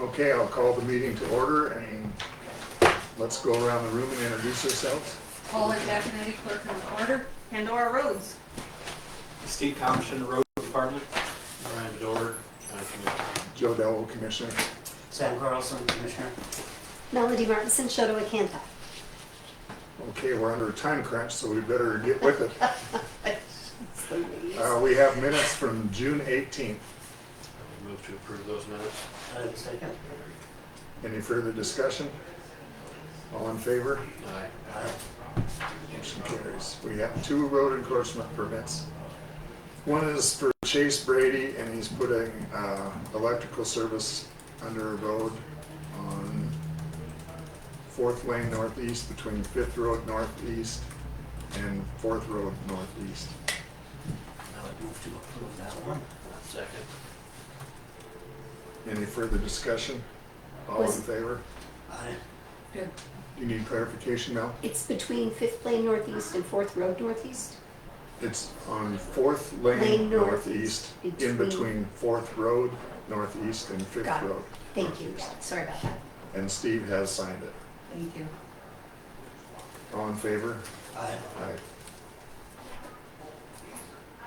Okay, I'll call the meeting to order and let's go around the room and introduce ourselves. Paula Jaconetti, clerk in the order. Pandora Roads. Steve Thompson, Road Department. Brian Dord, County Commissioner. Joe Dello, Commissioner. Sam Carlson, Commissioner. Melody Martinson, Shoto Acanta. Okay, we're under a time crunch, so we better get with it. We have minutes from June 18th. Move to approve those minutes. I have a second. Any further discussion? All in favor? Aye. Aye. Motion carries. We have 2 road encroachment permits. One is for Chase Brady, and he's putting electrical service under a road on 4th Lane Northeast between 5th Road Northeast and 4th Road Northeast. I would move to approve that one. Second. Any further discussion? All in favor? Aye. Good. You need clarification now? It's between 5th Lane Northeast and 4th Road Northeast. It's on 4th Lane Lane Northeast, Northeast, in between 4th Road Northeast and 5th Got it. Road. Thank you. Sorry about that. And Steve has signed it. Thank you. All in favor? Aye. Aye.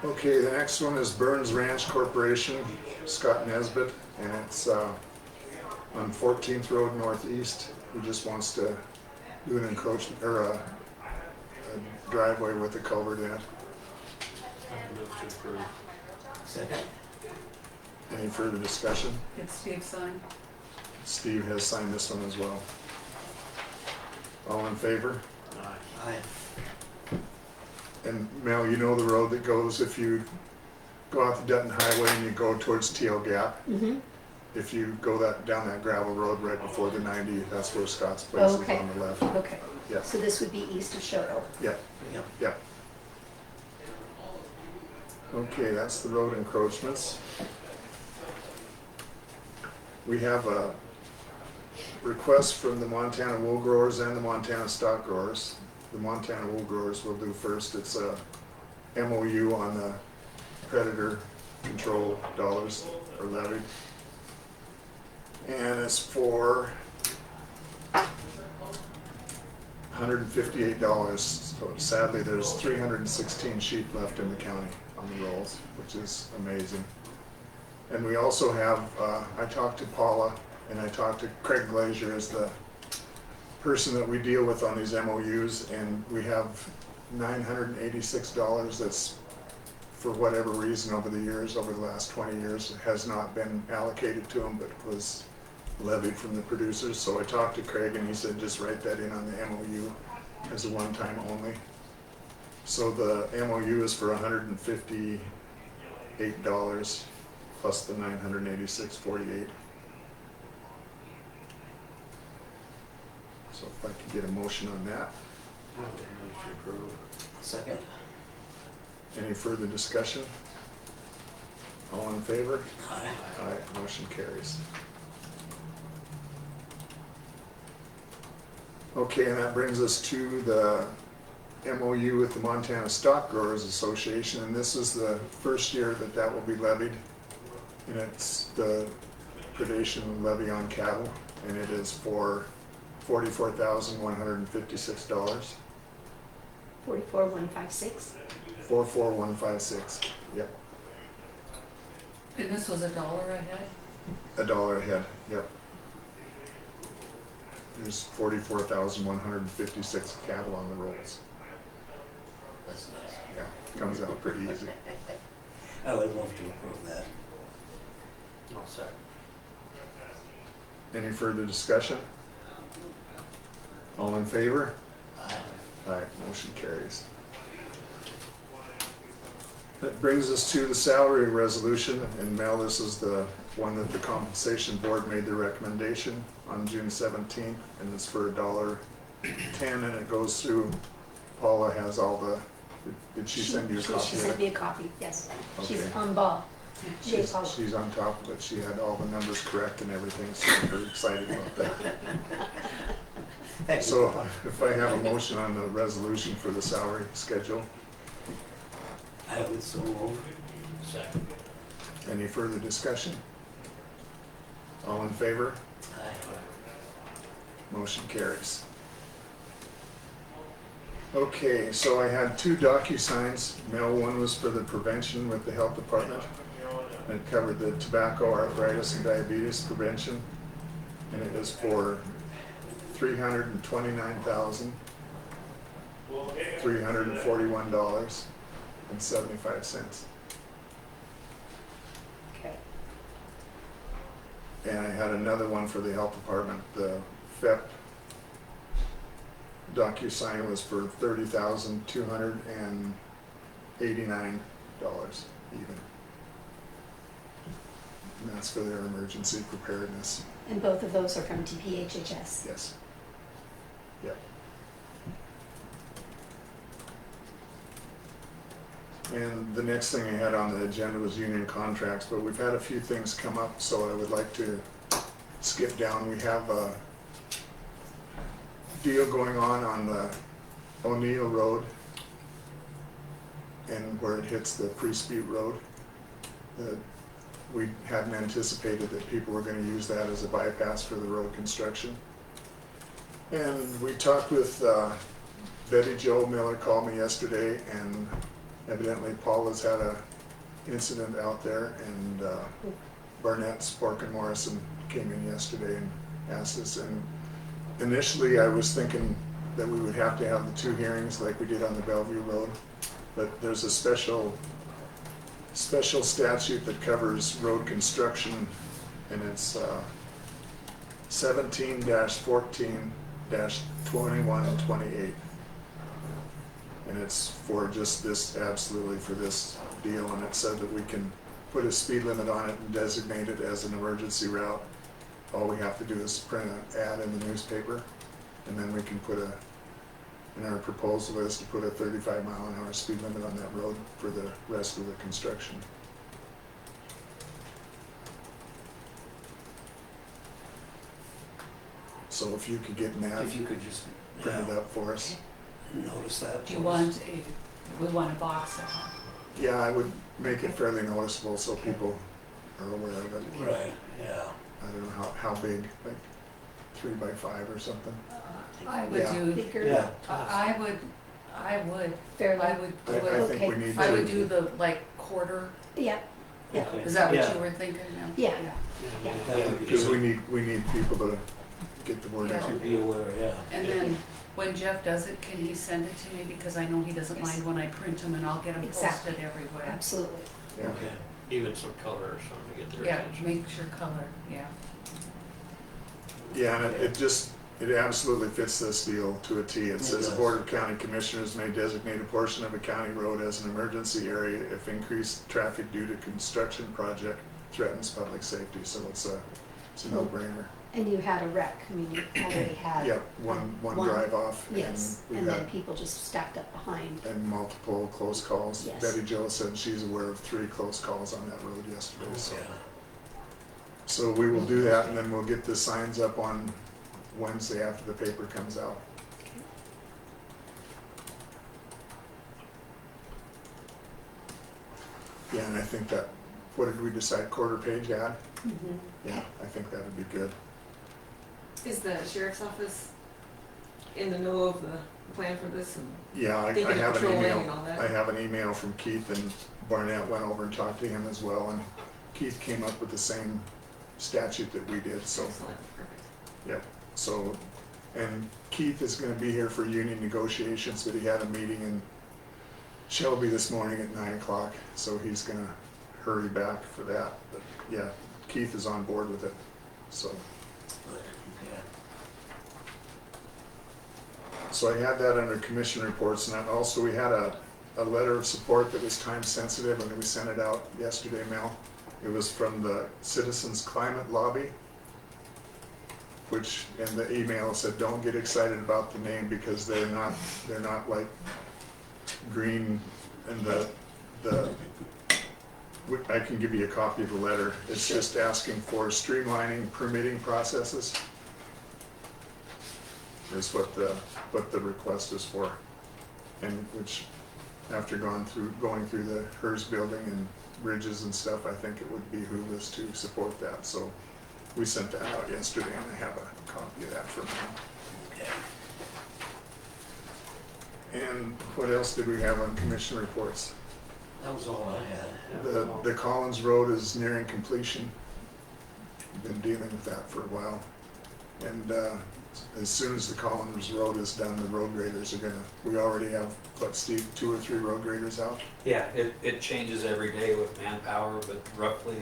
Okay, the next one is Burns Ranch Corporation, Scott Nesbitt, and it's on 14th Road Northeast. He just wants to do an encroachment, or a driveway with a culvert in it. Move to approve. Second. Any further discussion? Get Steve signed. Steve has signed this one as well. All in favor? Aye. Aye. And Mel, you know the road that goes, if you go off the Dutton Highway and you go towards Teal Gap, Mm-hmm. if you go down that gravel road right before the 90, that's where Scott's place is Okay. on the left. Okay. Yes, So this would be east of Shoto. yep, Yep. yep. Okay, that's the road encroachments. We have a request from the Montana wool growers and the Montana stock growers. The Montana wool growers will do first. It's a MOU on the predator control dollars are levied. And it's for $158. So sadly, there's 316 sheep left in the county on the rolls, which is amazing. And we also have, I talked to Paula and I talked to Craig Glazier as the person that we deal with on these MOUs, and we have $986 that's, for whatever reason over the years, over the last 20 years, has not been allocated to them, but was levied from the producers. So I talked to Craig and he said just write that in on the MOU as a one-time only. So the MOU is for $158 plus the $986.48. So if I could get a motion on that. Move to approve. Second. Any further discussion? All in favor? Aye. Aye, motion carries. Okay, and that brings us to the MOU with the Montana Stock Growers Association, and this is the first year that that will be levied. And it's the predation levy on cattle, and it is for $44,156. 44156. 44156. Yep, And this was $1 a head? $1 a head. Yep. There's 44,156 cattle on the rolls. That's nice. Yeah, comes out pretty easy. I would move to approve that. I'll second. Any further discussion? All in favor? Aye. Aye, motion carries. That brings us to the salary resolution, and Mel, this is the one that the compensation board made the recommendation on June 17th, and it's for $1.10, and it goes through, Paula has all the, did she send you a copy She of sent it? me a copy, yes. She's Okay. on ball. Jay Paula. She's on top of it, she had all the numbers correct and everything, so we're excited about that. Thank you. So if I have a motion on the resolution for the salary schedule, I would so move. Second. any further discussion? All in favor? Motion carries. Okay, so I had 2 DocuSigns. Mail one was for the prevention with the health department. And it covered the tobacco, arthritis, and diabetes prevention. And it was for $329,341.75. Okay. And I had another one for the health department. The FEP DocuSign was for $30,289 even. And that's for their emergency preparedness. And both of those are from DPHHS. Yes. Yep. And the next thing I had on the agenda was union contracts, but we've had a few things come up, so I would like to skip down. We have a deal going on the O'Neill Road and where it hits the Priest Butte Road. We hadn't anticipated that people were gonna use that as a bypass for the road construction. And we talked with Betty Jo Miller called me yesterday, and evidently Paul has had a incident out there, and Barnett, Spork, and Morrison came in yesterday and asked us. And initially I was thinking that we would have to have the 2 hearings like we did on the Bellevue Road, but there's a special statute that covers road construction, and it's 17-14-21 and 28. And it's for just this, absolutely for this deal, and it said that we can put a speed limit on it and designate it as an emergency route. All we have to do is print an ad in the newspaper, and then we can put and our proposal is to put a 35-mile-an-hour speed limit on that road for the rest of the construction. So if you could get an ad If you could just printed up for us. notice that. Do you want we want a box of Yeah, I would make it fairly noticeable so people are aware of it. Right, yeah. I don't know how big, like 3 by 5 or something. I would Yeah. do, Bigger. Yeah. I would Fairly. I would I do it, think we need I would to. do the like quarter, Yeah, yeah, Okay. is that what Yeah. you were thinking? yeah. That would be Because good. we need people to get the word Yeah. out. To be aware, yeah. And then when Jeff does it, can he send it to me, because I know he doesn't Yes. mind when I print them, and I'll get them Exactly. posted everywhere. Absolutely. Yeah. Okay. Even some color or something to get their Yeah, attention. make sure color, yeah. Yeah, and it absolutely fits this deal to a T. It It says the does. Board of County Commissioners may designate a portion of a county road as an emergency area if increased traffic due to construction project threatens public safety. So it's a no-brainer. And you had a wreck, I mean, you already had. Yep, one One. drive off. Yes, we and got- then people just stacked up behind. And multiple close calls. Yes. Betty Jo said she's aware of 3 close calls on that road yesterday, so. Yeah. So we will do that, and then we'll get the signs up on Wednesday after the paper comes out. Yeah, and I think that, what did we decide, quarter page ad? Mhm. Yeah, I think that would be good. Is the sheriff's office in the know of the plan for this? And Yeah, I Thinking of have an patrolling email, and all that. I have an email from Keith, and Barnett went over and talked to him as well, and Keith came up with the same statute that we did, so. Excellent, perfect. Yep, so, and Keith is gonna be here for union negotiations, but he had a meeting in Shelby this morning at 9 o'clock, so he's gonna hurry back for that, but yeah, Keith is on board with it, so. Good, yeah. So I had that under commission reports, and also we had a letter of support that was time sensitive, and we sent it out yesterday, Mel. It was from the Citizens Climate Lobby, which in the email said, don't get excited about the name because they're not like green, and I can give you a copy of the letter. It's Sure. just asking for streamlining permitting processes. Is what the request is for, and which, after going through the HERS building and bridges and stuff, I think it would behoove us to support that. So we sent that out yesterday, and I have a copy of that for now. Okay. And what else did we have on commission reports? That was all I had. The Collins Road is nearing completion. We've been dealing with that for a while. And as soon as the Collins Road is done, the road graders are gonna, we already have, what, Steve, 2 or 3 road graders out? Yeah, it changes every day with manpower, but roughly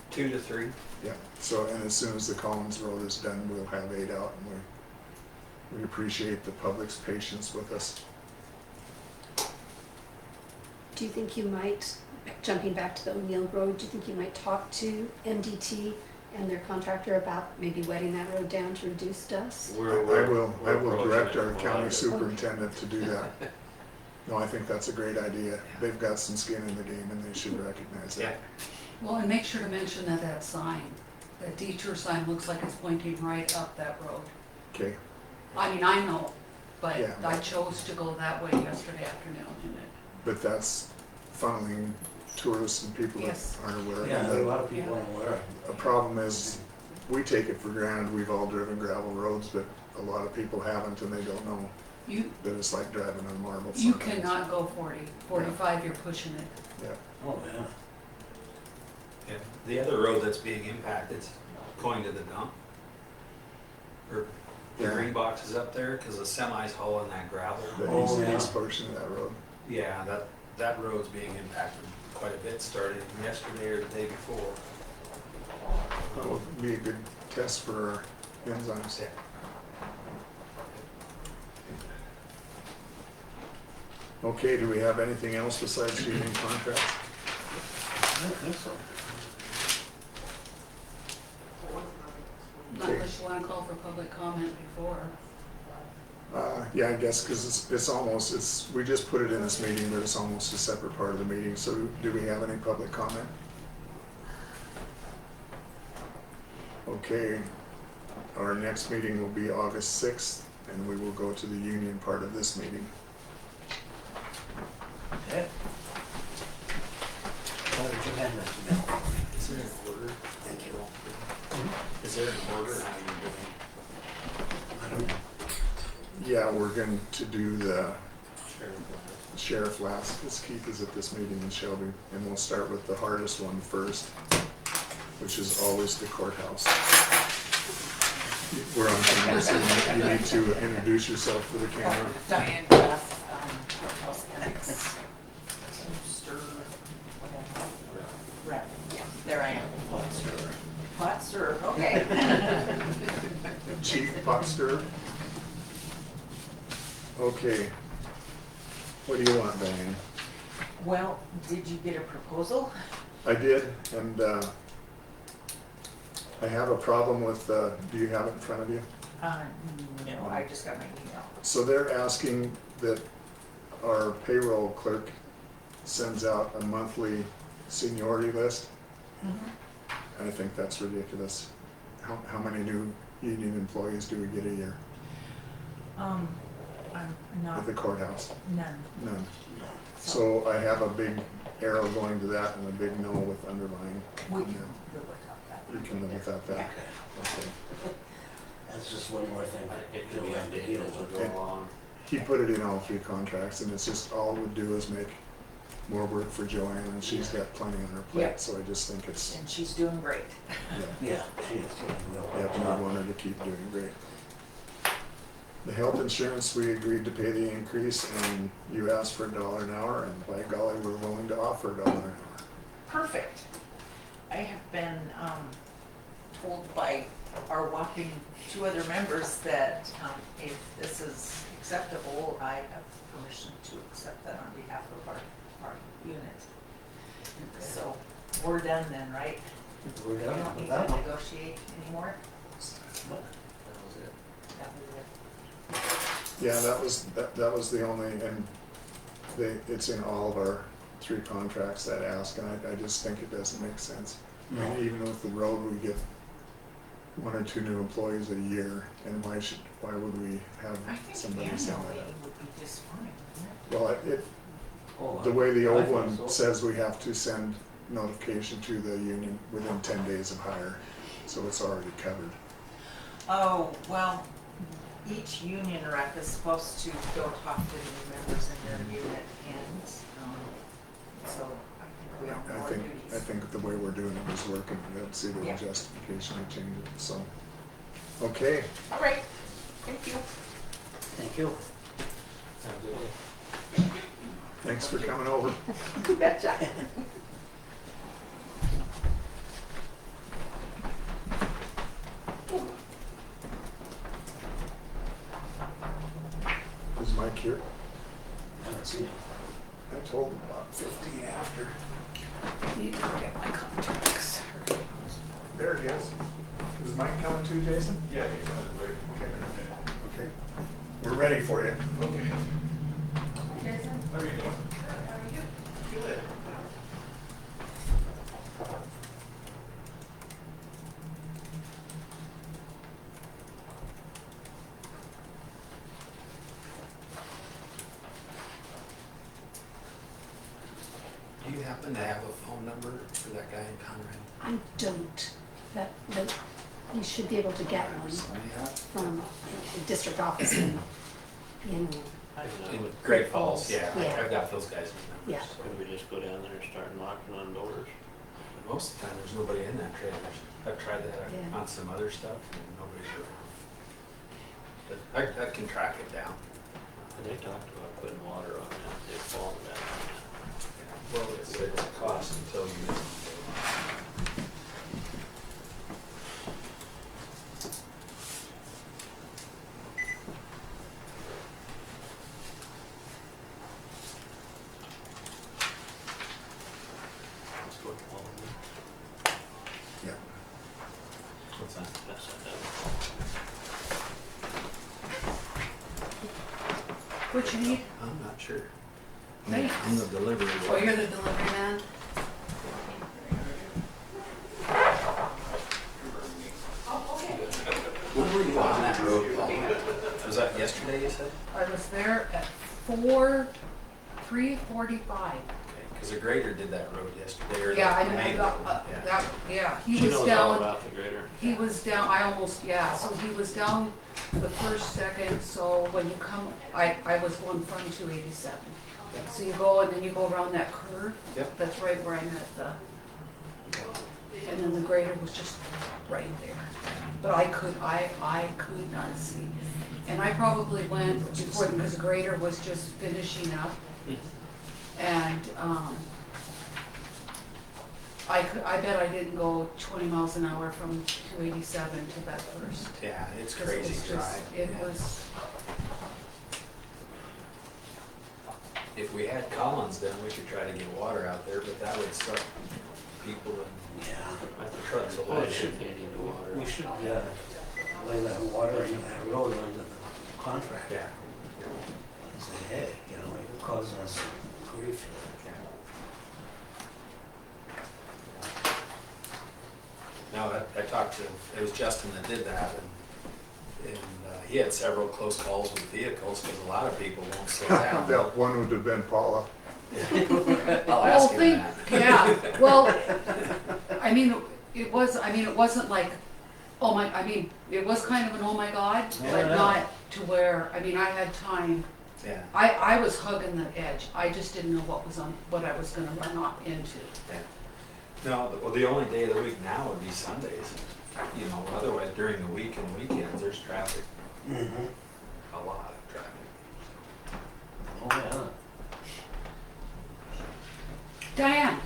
2 to 3. Yeah, so, and as soon as the Collins Road is done, we'll have 8 out, and we appreciate the public's patience with us. Do you think you might, jumping back to the O'Neill Road, do you think you might talk to MDT and their contractor about maybe wetting that road down to reduce dust? I will direct our approaching it. county superintendent to do that. No, I think that's a great idea. They've got some skin in the game, and they should recognize Yeah, that. Well, and make sure to mention that sign, that detour sign looks like it's pointing right up that road. Okay, I mean, I know, but Yeah. I chose to go that way yesterday afternoon and it, but that's funneling tourists and people that Yes. aren't aware. Yeah, And a lot of people aren't aware. a problem is, we take it for granted, we've all driven gravel roads, but a lot of people haven't, and they don't know you, that it's like driving on marble. you sometimes. cannot go 40, 45, you're pushing it. Yeah, Oh, yeah. yeah. The other road that's being impacted is going to the dump. Or the Yeah. green box is up there because the semi's hauling that gravel. the Oh, yeah. east portion of that road. Yeah, that road's being impacted quite a bit, starting yesterday or the day before. That would be a good test for our enzymes. Yeah. Okay, do we have anything else besides union contracts? I don't think so. Not Okay. unless you wanna call for public comment before. Yeah, I guess, because it's almost, we just put it in this meeting, but it's almost a separate part of the meeting, so do we have any public comment? Okay, our next meeting will be August 6th, and we will go to the union part of this meeting. Okay. What did you have, Mr. Bill? Is there an order? Thank you. Is there an order how you're doing? I don't know. Yeah, we're going to do the Sheriff. sheriff last, because Keith is at this meeting in Shelby, and we'll start with the hardest one first, which is always the courthouse. We're on camera, so you need to introduce yourself for the camera. Diane Graff, Courthouse Annex. Right, yeah, there I am. Hot stir, okay. Chief Potster. Okay. What do you want, Diane? Well, did you get a proposal? I did, and I have a problem with, do you have it in front of you? No, I just got my email. So they're asking that our payroll clerk sends out a monthly seniority list. I think that's ridiculous. How many new union employees do we get a year I'm not, at the courthouse? none. None. So I have a big arrow going to that and a big no with underline. We on can there. live without that. You can live without that. Okay. Okay. That's just one more thing that we have to deal with. Okay. He put it in all 3 contracts, and it's just, all it would do is make more work for Joanne, and she's got plenty on her plate, Yep. so I just think it's, And she's doing great. yeah. Yeah, she is doing real Yep, we well. want her to keep doing great. The health insurance, we agreed to pay the increase, and you asked for $1 an hour, and by golly, we're willing to offer $1 an hour. Perfect. I have been told by our whopping 2 other members that if this is acceptable, I have permission to accept that on behalf of our unit. So we're done then, right? We're We done don't with need that to one. negotiate anymore? What? That was it. Yeah, that was the only, and it's in all of our 3 contracts that ask, and I just think it doesn't make sense. I No. mean, even with the road, we get 1 or 2 new employees a year, and why would we have I think somebody send that annually out? would be just fine, wouldn't Well, Oh, the way the I old think one so. says we have to send notification to the union within 10 days of hire. so it's already covered. Oh, well, each union rep is supposed to go talk to the new members in their unit, and, so I think we all know our I duties. think the way we're doing it is working. I don't see the Yeah. justification to change it, so. Okay, All right, thank you. Thank you. Have a good day. thanks for coming over. You betcha. Is Mike here? I don't see it. I told him about 15 after. Need to get my contacts. There he is. Is Mike coming too, Jason? Yeah, you got it right. Okay. We're ready for you. Okay. Jason? How are you doing? How are you? Good. Do you happen to have a phone number for that guy in Conrad? I don't, but you should be able to get one Somebody have? from the district office in, In Great Great Falls, Falls, yeah, yeah. I've got those guys' Yeah. numbers. Could we just go down there and start knocking on doors? Most of the time, there's nobody in that trailer. I've tried that Yeah. on some other stuff, and nobody's around. But I can track it down. They talked about putting water on that, they've fallen down on Well, it's a cost until you miss it. that. Let's go to Walden. Yeah. What's that? Pass that down. What you need? I'm not sure. Thanks. I'm the delivery Oh, boy. you're the delivery man? When were you on that road, Paul? Was that yesterday, you said? I was there at 3:45. Okay, because the grader did that road yesterday, or Yeah, I the know, main that, road, yeah. that, yeah, he She was knows all down, about the grader. he was down, I almost, yeah, so he was down the first second, so when you come, I was going from 287. So you go and then you go around that curve. Yep. That's right where I met the, and then the grader was just right there. But I could not see. And I probably went before, because the grader was just finishing up. And, I bet I didn't go 20 miles an hour from 287 to that first. Yeah, it's 'Cause it crazy was just- drive. It yeah. was, If we had Collins, then we could try to get water out there, but that would suck people and Yeah. the trucks a Well, lot. it should be needed water. We should, lay that water in that road under the contract. Yeah. And say, hey, you're causing us grief. No, I talked to, it was Justin that did that, and he had several close calls with vehicles, because a lot of people won't slow down. That one would have been Paula. I'll ask whole him thing, that. yeah, well, it wasn't like, oh my, it was kind of an oh my God, but Yeah. not to where, I had time. Yeah, I was hugging the edge, I just didn't know what I was gonna run off into. yeah. No, well, the only day of the week now would be Sundays, otherwise during the week and weekends, there's traffic, Mm-hmm. a lot of traffic. Oh, yeah. Diane,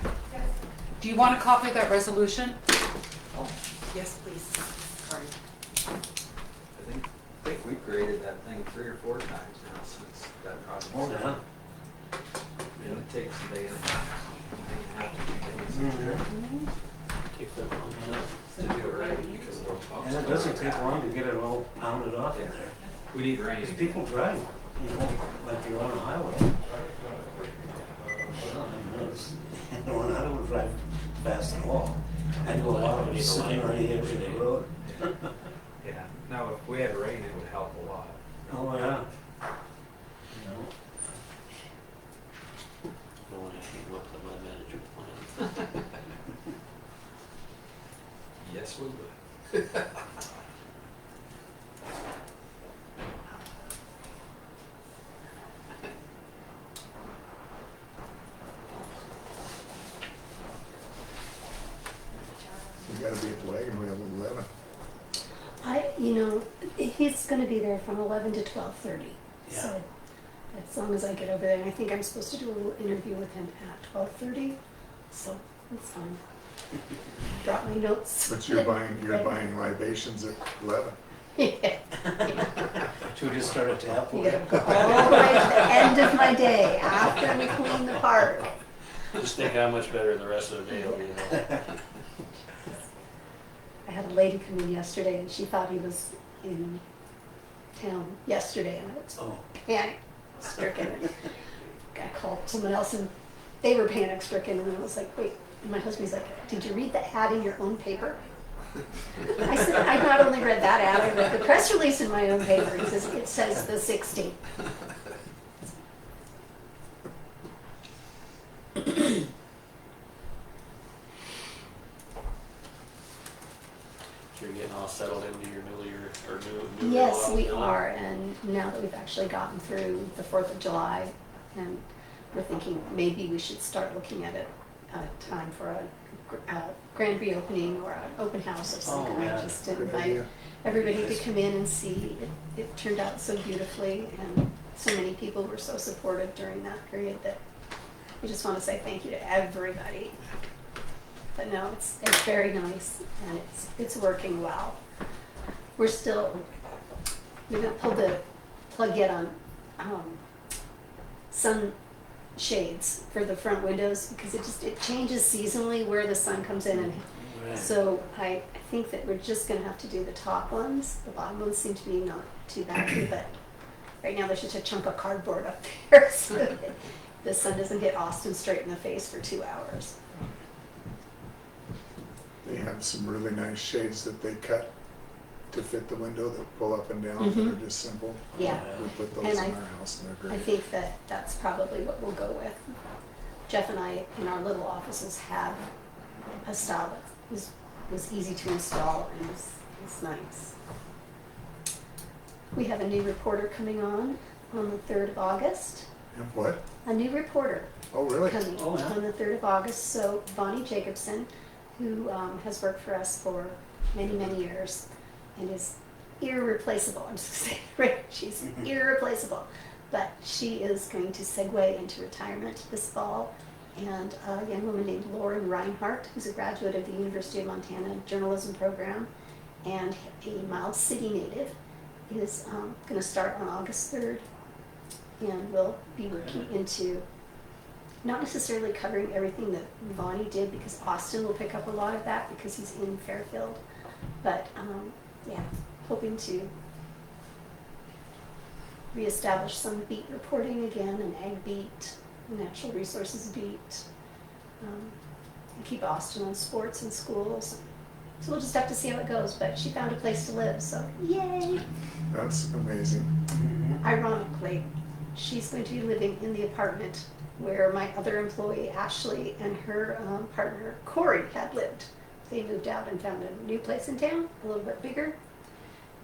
do you want a copy of that resolution? Yes, please. Sorry. I think we created that thing 3 or 4 times now since that project Oh, started. yeah. It takes a day and a half, to 2 days Mhm. Take that one. to do it right, because of those And it doesn't take long to get it all pounded off in there. We need rain. Because people drive, like you're on a highway. Well, I don't drive fast at all. I do a lot of sitting on the edge of the road. Yeah, no, if we had rain, it would help a lot. Oh, yeah. No one came up with my manager plan. Yes, we would. You gotta be at the wagon wheel at 11. He's gonna be there from 11 to 12:30. Yeah. So as long as I get over there, and I think I'm supposed to do a little interview with him at 12:30, so that's fine. Brought my notes. But you're buying libations at 11. Yeah. Should we just start at tap? You gotta go all the way to the end of my day after we clean the park. Just think how much better the rest of the day will be. I had a lady come in yesterday and she thought he was in town yesterday and I was Oh, panic stricken. I called someone else and they were panic stricken and I was like, wait, and my husband's like, did you read the ad in your own paper? I said, I not only read that ad, I read the press release in my own paper. He says, it says the 16th. You're getting all settled into your new year, or new. Yes, year we long. are, and now that we've actually gotten through the 4th of July, and we're thinking maybe we should start looking at a time for a grand reopening or an open house of some Oh, kind, yeah. just to Good invite idea. everybody to come in and see. It turned out so beautifully, and so many people were so supportive during that period that we just want to say thank you to everybody. But no, it's very nice, and it's working well. We haven't pulled the plug yet on sun shades for the front windows because it changes seasonally where the sun comes in, and right. so I think that we're just gonna have to do the top ones. The bottom ones seem to be not too bad, but right now there's just a chunk of cardboard up there, so that the sun doesn't hit Austin straight in the face for 2 hours. They have some really nice shades that they cut to fit the window that pull up and down. Mhm. They're just simple. Yeah. We put those And in our house and they're I great. think that that's probably what we'll go with. Jeff and I, in our little offices, have a style that was easy to install and is nice. We have a new reporter coming on the 3rd of August. And what? A new reporter Oh, really? coming Oh, yeah. on the 3rd of August. So Bonnie Jacobson, who has worked for us for many, many years and is irreplaceable. I'm just going to say it right. She's irreplaceable. But she is going to segue into retirement this fall. And a young woman named Lauren Reinhardt, who's a graduate of the University of Montana journalism program and a Miles City native, is going to start on August 3rd. And will be working into not necessarily covering everything that Vonnie did, because Austin will pick up a lot of that because he's in Fairfield. But yeah, hoping to reestablish some beat reporting again, an ag beat, a natural resources beat, and keep Austin on sports and schools. So we'll just have to see how it goes, but she found a place to live, so yay! That's amazing. Mhm. Ironically, she's going to be living in the apartment where my other employee, Ashley, and her partner, Corey, had lived. They moved out and found a new place in town, a little bit bigger,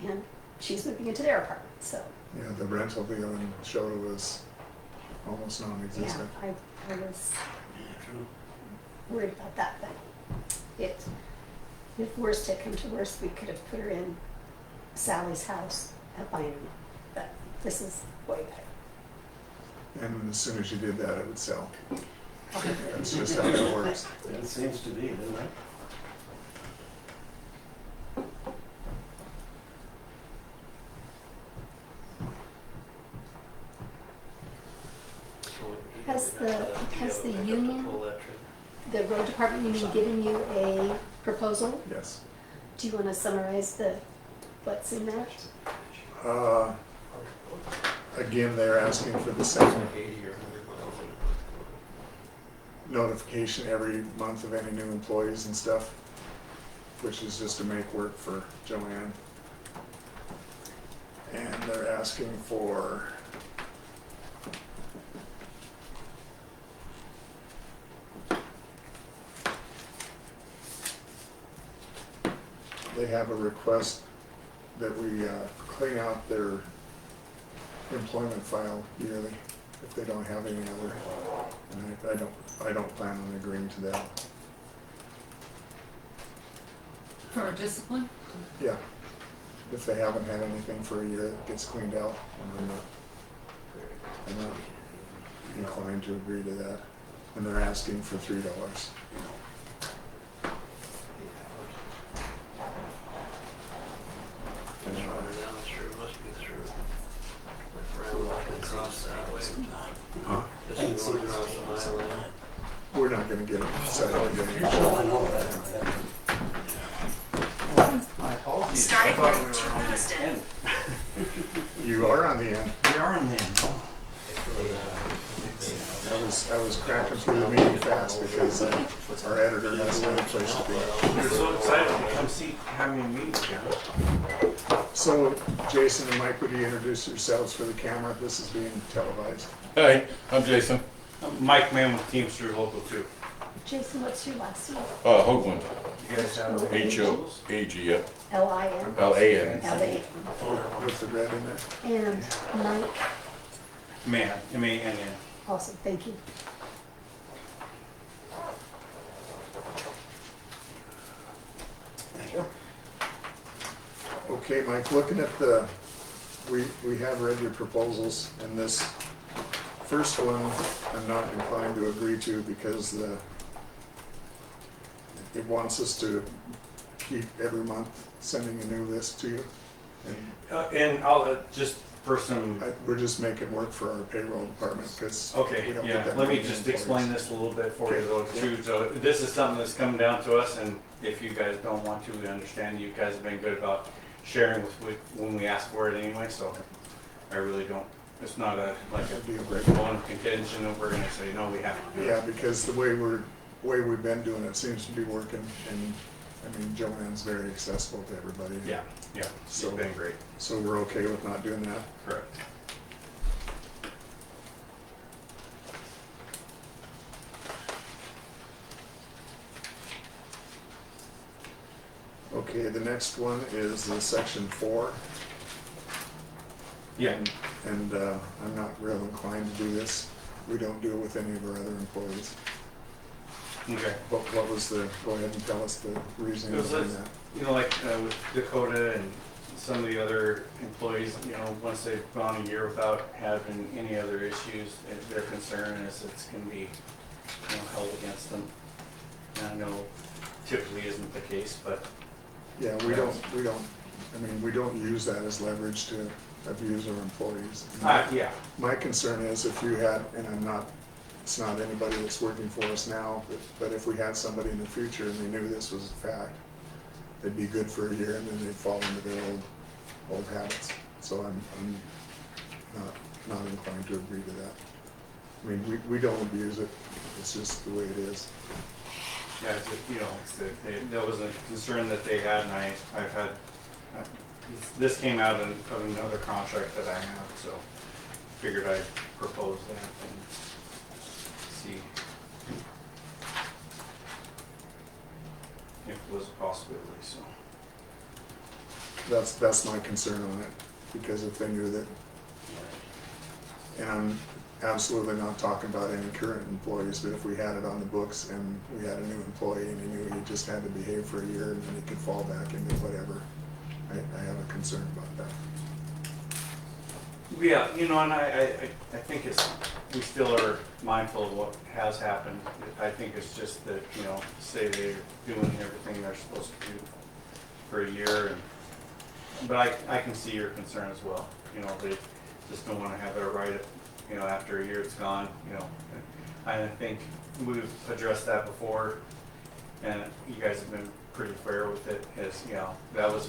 and she's moving into their apartment, so, Yeah, the rental deal in Shota was almost yeah, non-existent. I was Yeah, true. worried about that, but if worst had come to worst, we could have put her in Sally's house at Bynum, but this is way better. And as soon as you did that, it would sell. Probably. That's just how that works. It seems to be, doesn't it? So we- Has we're gonna the- have to has be the able to pick up union- pull that trip. The road department union given you a proposal? Yes. Do you want to summarize what's in that? Again, they're asking for the same 80 or 100 miles. notification every month of any new employees and stuff, which is just to make work for Joanne. And they're asking for they have a request that we clean out their employment file yearly if they don't have any other. And I don't plan on agreeing to that. For discipline? Yeah, if they haven't had anything for a year, it gets cleaned out, and I'm not inclined to agree to that. And they're asking for $3. It's running down through, must be through. If we're walking across that way. Huh? This is going across the highway. We're not gonna get it settled again. Oh, I know that. Starting with 2 Houston. You are on the end. We are in there. I was cracking through the meeting fast because our editor has another place to be. You're so excited to come see, having a meeting again. So Jason and Mike, would you introduce yourselves for the camera? This is being televised. Hi, I'm Jason. I'm Mike Mann with Teamsters Local 2. Jason, what's your last name? Hoagland. You guys have H-O-A-G, H-O-A-G, L-I-N. L-A-N. L-A. With the red in there. And Mike, Man, M-A-N-N. awesome, thank you. Thank you. Okay, Mike, looking at we have read your proposals, and this first one, I'm not inclined to agree to because it wants us to keep every month sending a new list to you. And I'll just for some, We're just making work for our payroll department because okay, we don't yeah, get that let me many just employees. explain this a little bit for you though Okay. too. So this is something that's coming down to us, and if you guys don't want to, we understand. You guys have been good about sharing with when we ask for it anyway, so I really don't, it's not That'd be a great a one contention that we're gonna say, no, we have to do it. Yeah, because the way we've been doing it seems to be working, and I mean, Joanne's very accessible to everybody. Yeah, yeah, So- it's been great, So we're okay with not doing that? correct. Okay, the next one is the section 4. Yeah, And I'm not real inclined to do this. We don't do it with any of our other employees. okay. What was go ahead and tell us the reasoning It was behind like- that. You know, like with Dakota and some of the other employees, you know, once they've gone a year without having any other issues, their concern is it's gonna be, you know, held against them. And I know typically isn't the case, but Yeah, we don't use that as leverage to abuse our employees. yeah, My concern is if you had, and it's not anybody that's working for us now, but if we had somebody in the future and they knew this was a fact, they'd be good for a year and then they'd fall into their old habits. So I'm not inclined to agree to that. I mean, we don't abuse it, it's just the way it is. yeah, it's, you know, that was a concern that they had, and I've had, this came out of another contract that I have, so figured I'd propose that and see if it was a possibility, so. That's my concern on it, because if they knew that, and I'm absolutely not talking about any current employees, but if we had it on the books and we had a new employee and he knew he just had to behave for a year and then he could fall back into whatever, I have a concern about that. Yeah, you know, and I think we still are mindful of what has happened. I think it's just that, you know, say they're doing everything they're supposed to do for a year, but I can see your concern as well. You know, they just don't want to have their right, you know, after a year it's gone, you know. I think we've addressed that before, and you guys have been pretty fair with it, as, you know, that was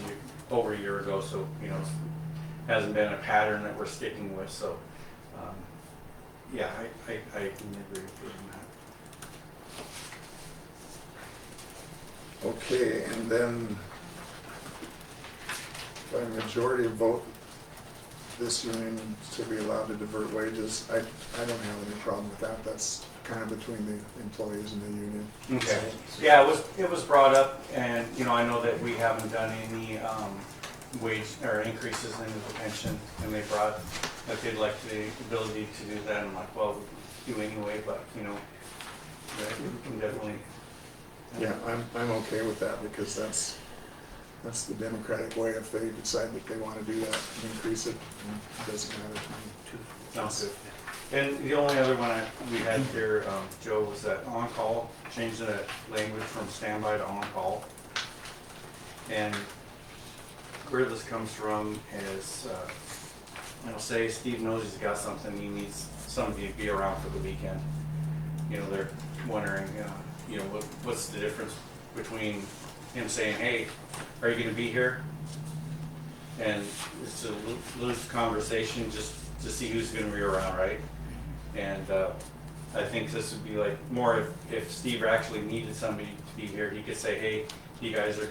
over a year ago, so, you know, hasn't been a pattern that we're sticking with, so, yeah, I can agree with you on that. Okay, and then by majority vote, this union to be allowed to divert wages, I don't have any problem with that. That's kind of between the employees and the union. Okay. Yeah, it was brought up, and, you know, I know that we haven't done any, wage or increases into the pension, and they brought, that they'd like the ability to do that. I'm like, well, we do anyway, but, you know, we can definitely. Yeah, I'm okay with that because that's the democratic way. If they decide that they want to do that, increase it, it doesn't matter to me. Sounds good. And the only other one we had here, Joe, was that on-call, changing the language from standby to on-call. And where this comes from is, you know, say Steve knows he's got something, he needs somebody to be around for the weekend. You know, they're wondering, you know, what's the difference between him saying, hey, are you gonna be here? And it's a loose conversation just to see who's gonna be around, right? And I think this would be like more if Steve actually needed somebody to be here, he could say, hey, you guys are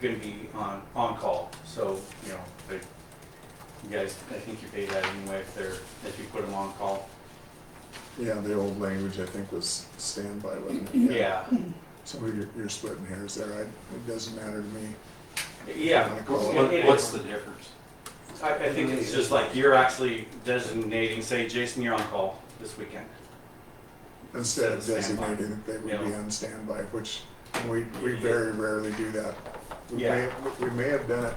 gonna be on call. So, you know, you guys, I think you pay that anyway if you put them on call. Yeah, the old language I think was standby, wasn't it? Yeah. So you're splitting hairs there. It doesn't matter to me. Yeah. What's the difference? I think it's just like you're actually designating, say, Jason, you're on call this weekend. Instead of Instead of standby. designating that they would Yeah. be on standby, which we very rarely do that. We may have done it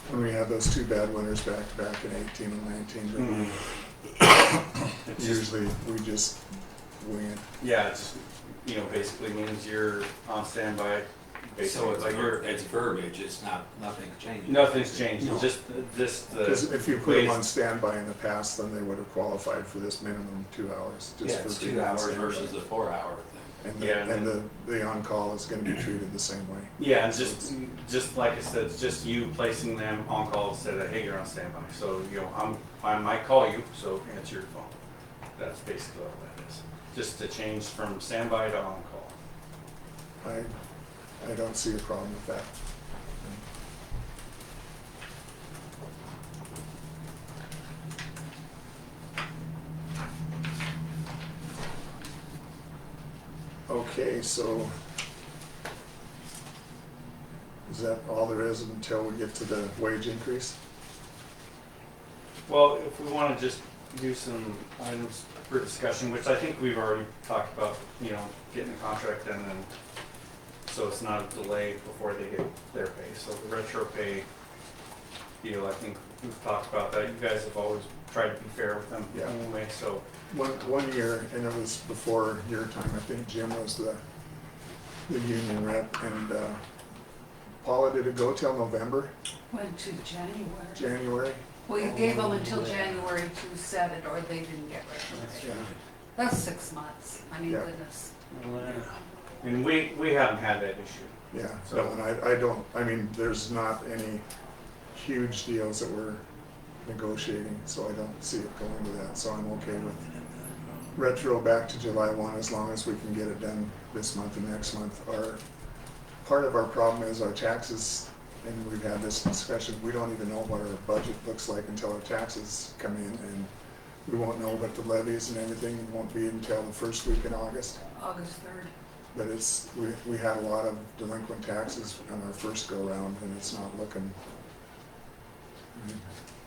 when we had those two bad winters back in 18 and 19. But usually we just wing it. Yeah, it's, you know, basically means you're on standby. So it's like it's verbiage, it's nothing's changed. Nothing's changed, No. just Because if you put them on ways- standby in the past, then they would have qualified for this minimum 2 hours. Yeah, Just for it's being 2 on hours standby. versus the 4-hour thing. And Yeah, and the on-call is gonna be treated the same way. Yeah, and just like I said, it's just you placing them on call instead of, hey, you're on standby. So, you know, I might call you, so answer your phone. That's basically all that is. Just to change from standby to on call. I don't see a problem with that. Okay, so is that all there is until we get to the wage increase? Well, if we want to just do some items for discussion, which I think we've already talked about, you know, getting the contract done and so it's not a delay before they get their pay. So the retro pay deal, I think we've talked about that. You guys have always tried to be fair with them Yeah. anyway, so. One year, and it was before your time, I think Jim was the union rep, and Paula, did it go till November, Went to January. January? Well, you gave them until January to set it, or they didn't get Yeah. it. That's 6 months. I mean, Yeah. goodness. And we haven't had that issue. Yeah, So- no, and I mean, there's not any huge deals that we're negotiating, so I don't see it going to that, so I'm okay with retro back to July 1 as long as we can get it done this month and next month. Part of our problem is our taxes, and we've had this discussion, we don't even know what our budget looks like until our taxes come in, and we won't know what the levies and everything won't be until the first week in August. August 3rd. But we had a lot of delinquent taxes on our first go round, and it's not looking.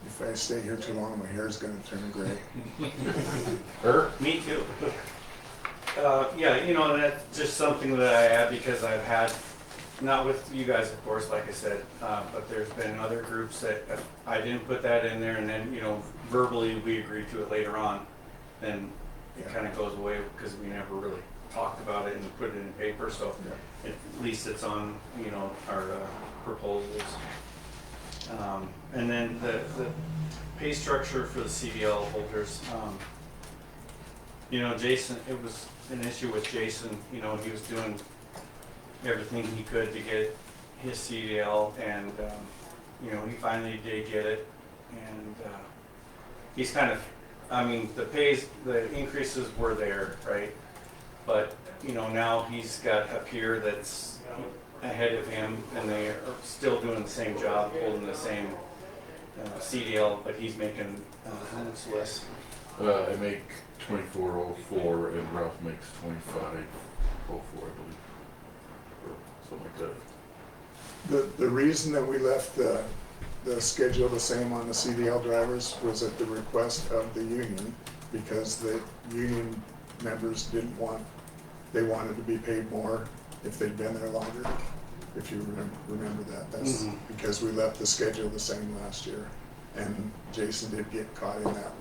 If I stay here too long, my hair's gonna turn gray. Me too. Yeah, you know, that's just something that I add because I've had, not with you guys, of course, like I said, but there's been other groups that I didn't put that in there and then, you know, verbally we agreed to it later on. Then it kind of goes away because we never really talked about it and put it in paper, so at least it's on, you know, our proposals. And then the pay structure for the CDL holders, you know, Jason, it was an issue with Jason, you know, he was doing everything he could to get his CDL and, you know, he finally did get it. And he's kind of, I mean, the increases were there, right? But, you know, now he's got a peer that's ahead of him and they are still doing the same job, holding the same CDL, but he's making, how much less? I make 24.04 and Ralph makes 25.04, I believe, or something like that. The reason that we left the schedule the same on the CDL drivers was at the request of the union, because the union members they wanted to be paid more if they'd been there longer. If you remember that, that's because we left the schedule the same last year, and Jason did get caught in that.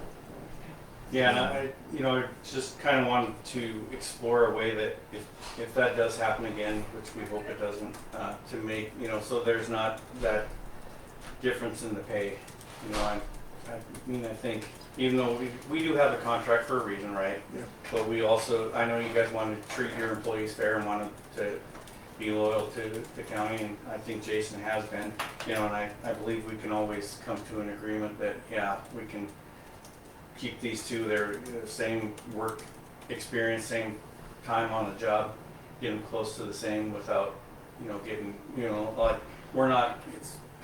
Yeah, and I just kind of wanted to explore a way that if that does happen again, which we hope it doesn't, to make, so there's not that difference in the pay. I think even though we do have a contract for a reason, right? Yeah. But we also, I know you guys want to treat your employees fair and want to be loyal to the county, and I think Jason has been, and I believe we can always come to an agreement that, yeah, we can keep these two, they're the same work experience, same time on the job, get them close to the same without, getting, like, we're not,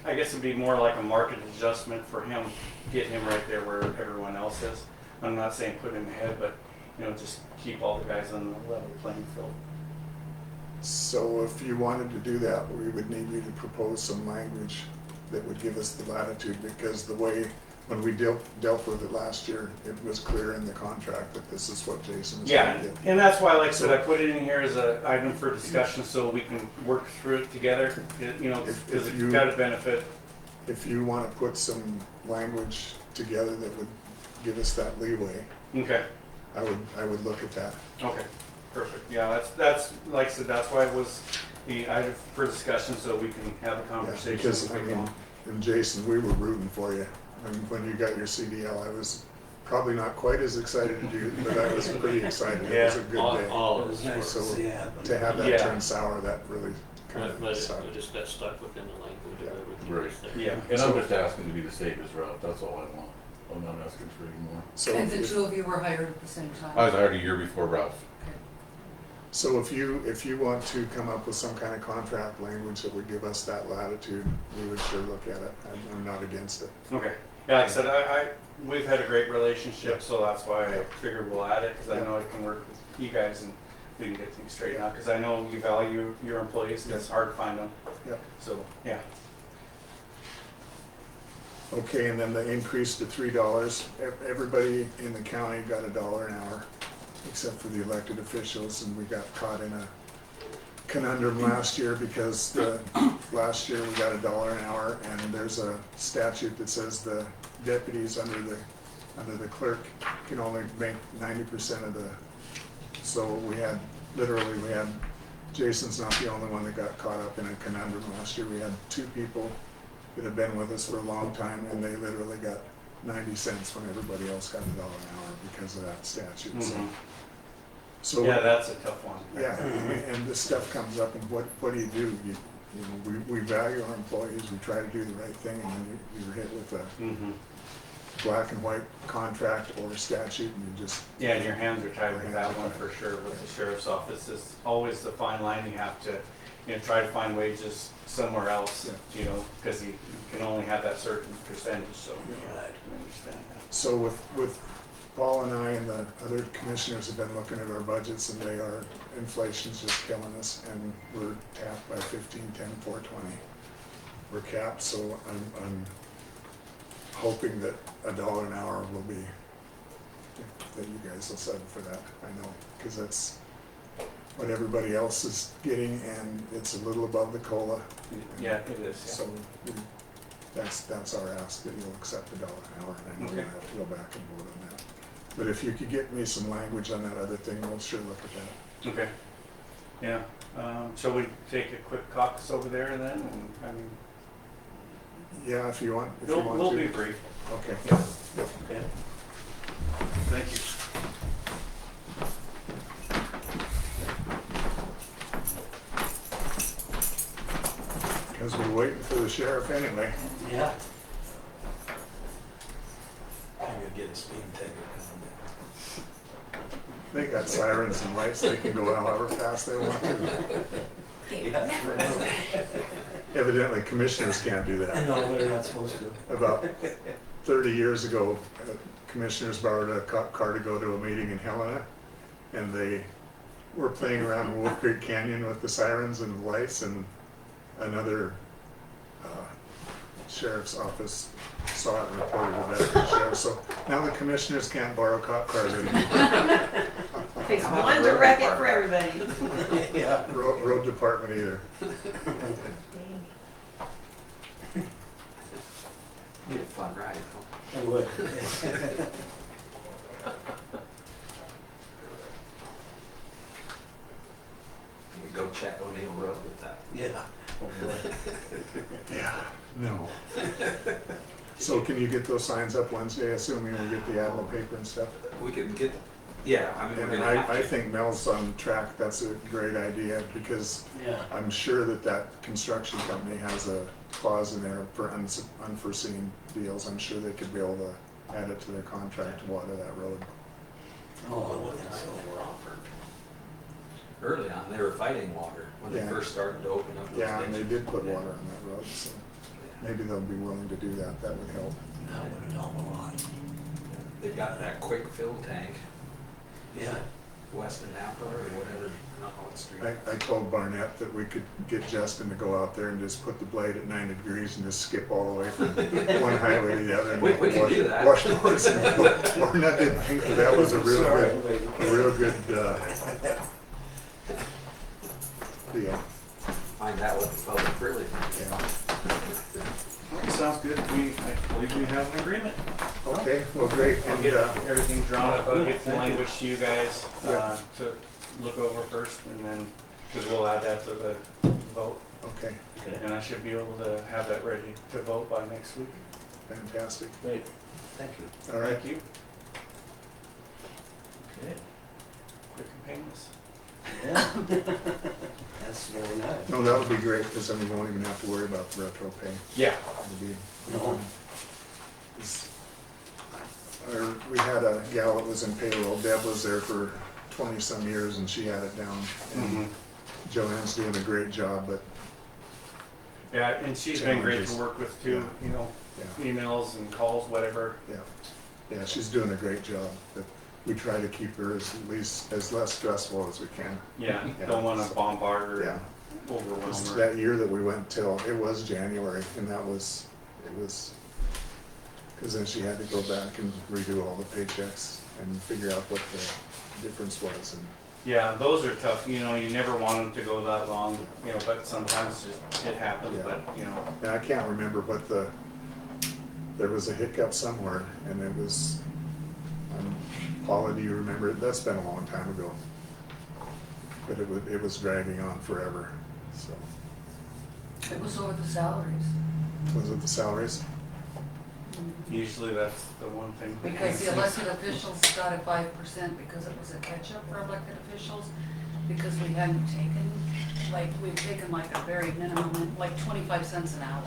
I guess it'd be more like a market adjustment for him, getting him right there where everyone else is. I'm not saying put him ahead, but, just keep all the guys on the level playing field. So if you wanted to do that, we would need you to propose some language that would give us the latitude, because the way, when we dealt with it last year, it was clear in the contract that this is what Jason was going to do. And that's why, like I said, I put it in here as an item for discussion so we can work through it together, because it's got a benefit. If you want to put some language together that would give us that leeway, Okay. I would look at that. Okay, perfect. Yeah, that's like I said, that's why it was the item for discussion, so we can have a Yeah, conversation. because, and Jason, we were rooting for you. When you got your CDL, I was probably not quite as excited as you, but I was pretty excited. It was a good day. All It of was us nice to So see happen. to have that Yeah. turn sour, that really kind But of sucked. we just got stuck within the language of everything Right. that's there. Yeah. And I'm just asking to be the safest route, that's all I want. I'm not asking for any more. So And the if- two of you were hired at the same time? I was hired a year before Ralph. So if you want to come up with some kind of contract language that would give us that latitude, we would sure look at it. I'm not against it. Okay. Yeah, like I said, we've had a great relationship, so that's why I figured we'll add it, because I know I can work with you guys and we can get things straightened out, because I know you value your employees, and it's hard to find them. Yep. So, yeah. Okay, and then the increase to $3. Everybody in the county got $1 an hour, except for the elected officials, and we got caught in a conundrum last year because last year we got $1 an hour, and there's a statute that says the deputies under the clerk can only make 90% of the. So we had Jason's not the only one that got caught up in a conundrum last year. We had two people that have been with us for a long time, and they literally got 90 cents when everybody else got $1 an hour because of that statute. So Yeah, that's a tough one. yeah, and this stuff comes up, and what do you do? We value our employees, we try to do the right thing, and then you're hit with a black and white contract or statute, and you just. Yeah, and your hands are tied with that one for sure. With the sheriff's office, it's always the fine line. You have to, try to find wages somewhere else, because you can only have that certain percentage, so. Right. I understand that. So with Paul and I and the other commissioners have been looking at our budgets, and inflation's just killing us, and we're capped by 15, 10, 420. We're capped, so I'm hoping that $1 an hour will be, that you guys will settle for that, I know, because that's what everybody else is getting, and it's a little above the COLA. Yeah, it is. So that's our ask, that you'll accept $1 an hour, and I know we'll have to go back and vote on that. But if you could get me some language on that other thing, we'll sure look at that. Okay. Yeah. Shall we take a quick caucus over there then? And, Yeah, if you want we'll to. be brief. Okay. Okay. Thank you. Because we're waiting for the sheriff anyway. Yeah. I'm gonna get a speeding ticket. They got sirens and lights, they can go however fast they want to. Yeah. evidently commissioners can't do I that. know, they're not supposed to. About 30 years ago, commissioners borrowed a car to go to a meeting in Helena, and they were playing around in Wolf Creek Canyon with the sirens and the lights, and another sheriff's office saw it and reported it back to the sheriff. So now the commissioners can't borrow cop cars anymore. Takes one to wreck it for everybody. Yeah. Road department either. Be a fun ride, though. I would. We go check O'Neill Road with that. Yeah. Yeah, no. So can you get those signs up Wednesday, assuming we get the ad in the paper and stuff? We can get, yeah, I mean, we're And gonna have to. I think Mel's on track, that's a great idea, because Yeah. I'm sure that construction company has a clause in there for unforeseen deals. I'm sure they could be able to add it to their contract to water that road. Oh, I wouldn't so. Early on, they were fighting water when they Yeah. first started to open up those Yeah, and they ditches. did put water on that road, so maybe they'll be willing to do that, that would help. That would help a lot. They've got that quick fill tank Yeah. west of Napa or whatever, I don't know what street. I told Barnett that we could get Justin to go out there and just put the blade at 90 degrees and just skip all the way from one highway to the other. and We can do that. Wash doors. Barnett didn't think that was a real good deal. Find out what the public really thinks. Yeah. Sounds good. I believe we have an agreement. Okay, well, great. I'll And, get everything drawn up, I'll get the language to you guys, Yeah. to look over first, and then, because we'll add that to the vote. okay, And I should be able to have that ready to vote by next week. fantastic. Great. Thank you. All right. Thank you. Okay. Quick and painless. Yeah. That's very nice. No, that would be great, because then we won't even have to worry about the retro pay. Yeah. It'll be- No. We had a gal that was in payroll, Deb was there for 20-some years, and she had it down. And Joanne's doing a great job, but Yeah, and she's been great to work with too, you know, yeah, emails and calls, whatever. yeah, she's doing a great job. But we try to keep her as less stressful as we can. Yeah, Yeah. don't want to bombard her, Yeah. and overwhelm Just her. that year that we went till, it was January, and it was, because then she had to go back and redo all the paychecks and figure out what the difference was. And Yeah, those are tough, you know, you never want them to go that long, you know, but sometimes it happens, Yeah. but, you know. and I can't remember what there was a hiccup somewhere, and it was, Paula, do you remember it? That's been a long time ago. But it was dragging on forever, so. It was over the salaries. Was it the salaries? Usually that's the one thing. Because the elected officials got a 5% because it was a catch-up for elected officials, because we hadn't taken, we've taken like a very minimum, like 25 cents an hour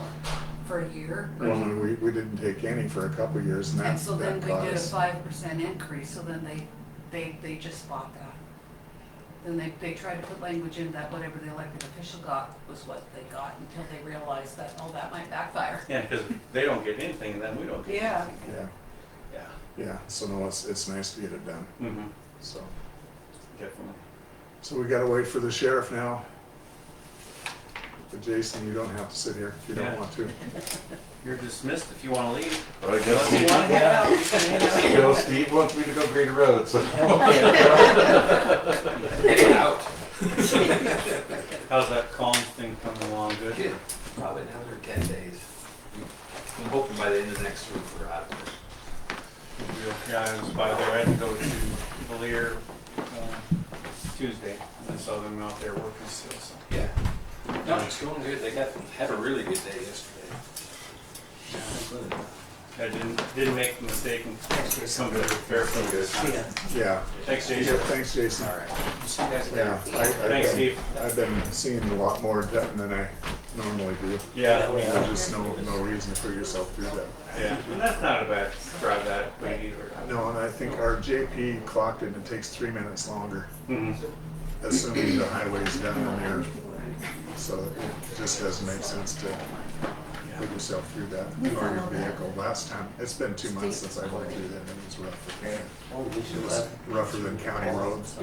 for a year. Well, and we didn't take any for a couple of years, and And so then that we caught did a us. 5% increase, so then they just bought that. Then they tried to put language in that whatever the elected official got was what they got, until they realized that, oh, that might backfire. Yeah, because they don't get anything, then we don't get Yeah. anything. Yeah, Yeah. yeah, so no, it's nice to get it done, Mm-hmm, so. definitely. So we gotta wait for the sheriff now. But Jason, you don't have to sit here if you Yeah. don't want to. You're dismissed if you want to leave. But I guess Unless you want to head out, you can head out. You know, Steve wants me to go grade a road, so. Get out. How's that calm thing coming along? Good? Good. Probably another 10 days. I'm hoping by the end of next week we're out of it. Yeah, I was by there. I had to go to Valier Tuesday. And I saw them out there working still. So. Yeah. No, it's going good. They had a really good day yesterday. I didn't make the mistake and come to the Fairfield this time. Yeah. Yeah. Thanks, Yeah, Jason. thanks, Jason. All right. See you guys Yeah, later. Thanks, Steve. I've been seeing a lot more Dutton than I normally do. Yeah, There's just no reason to put yourself through that. yeah. And that's not a bad drive that way either. No, and I think our JP clocked it, and it takes 3 minutes longer, Mhm. assuming the highway's done and So it just doesn't make sense to put yourself through that or your vehicle. Last time, it's been 2 months since I went through there and it was rough. Oh, we should It was have. rougher than county roads.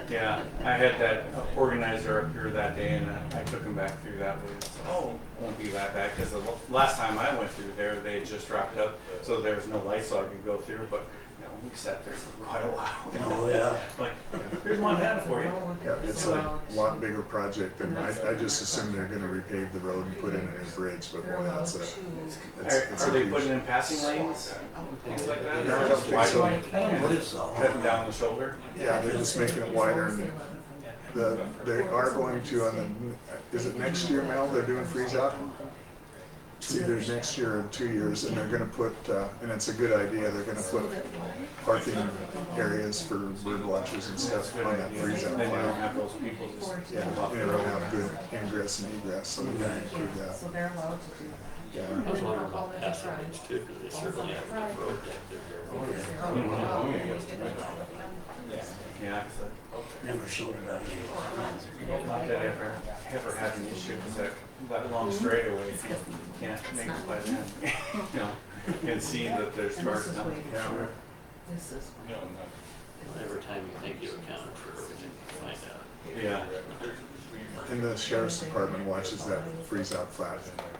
Yeah, I had that organizer up here that day and I took him back through that way. So, oh, won't be that bad, because the last time I went through there, they had just wrapped up, so there was no light so I could go through, but, you know, we sat there for quite a while. Oh, yeah. Like, here's Montana for you. Yeah, it's a lot bigger project and I just assume they're gonna repave the road and put in a new bridge, but boy, that's Are they putting in passing lanes, things like that? No, I Or don't just think so. widening? I don't believe so. Cutting down the shoulder? Yeah, they're just making it wider and they are going to on the, is it next year, Mel, they're doing freeze out? It's either next year or 2 years and they're gonna put, and it's a good idea, they're gonna put parking areas for bird watchers and stuff on that freeze out Then you don't line. have those people just. Yeah, and it'll have good ingress and egress, so they're gonna improve that. So they're allowed to do Yeah. I was wondering about passing lanes too, because they certainly have enough road depth Yeah, Never seen it out here. not that I ever had an issue with that long straightaway, if you can't make it by then, you know, and see that there's cars coming. Yeah. this is. every time you think you accounted for everything, you find out. Yeah. And the sheriff's department watches that freeze out flat.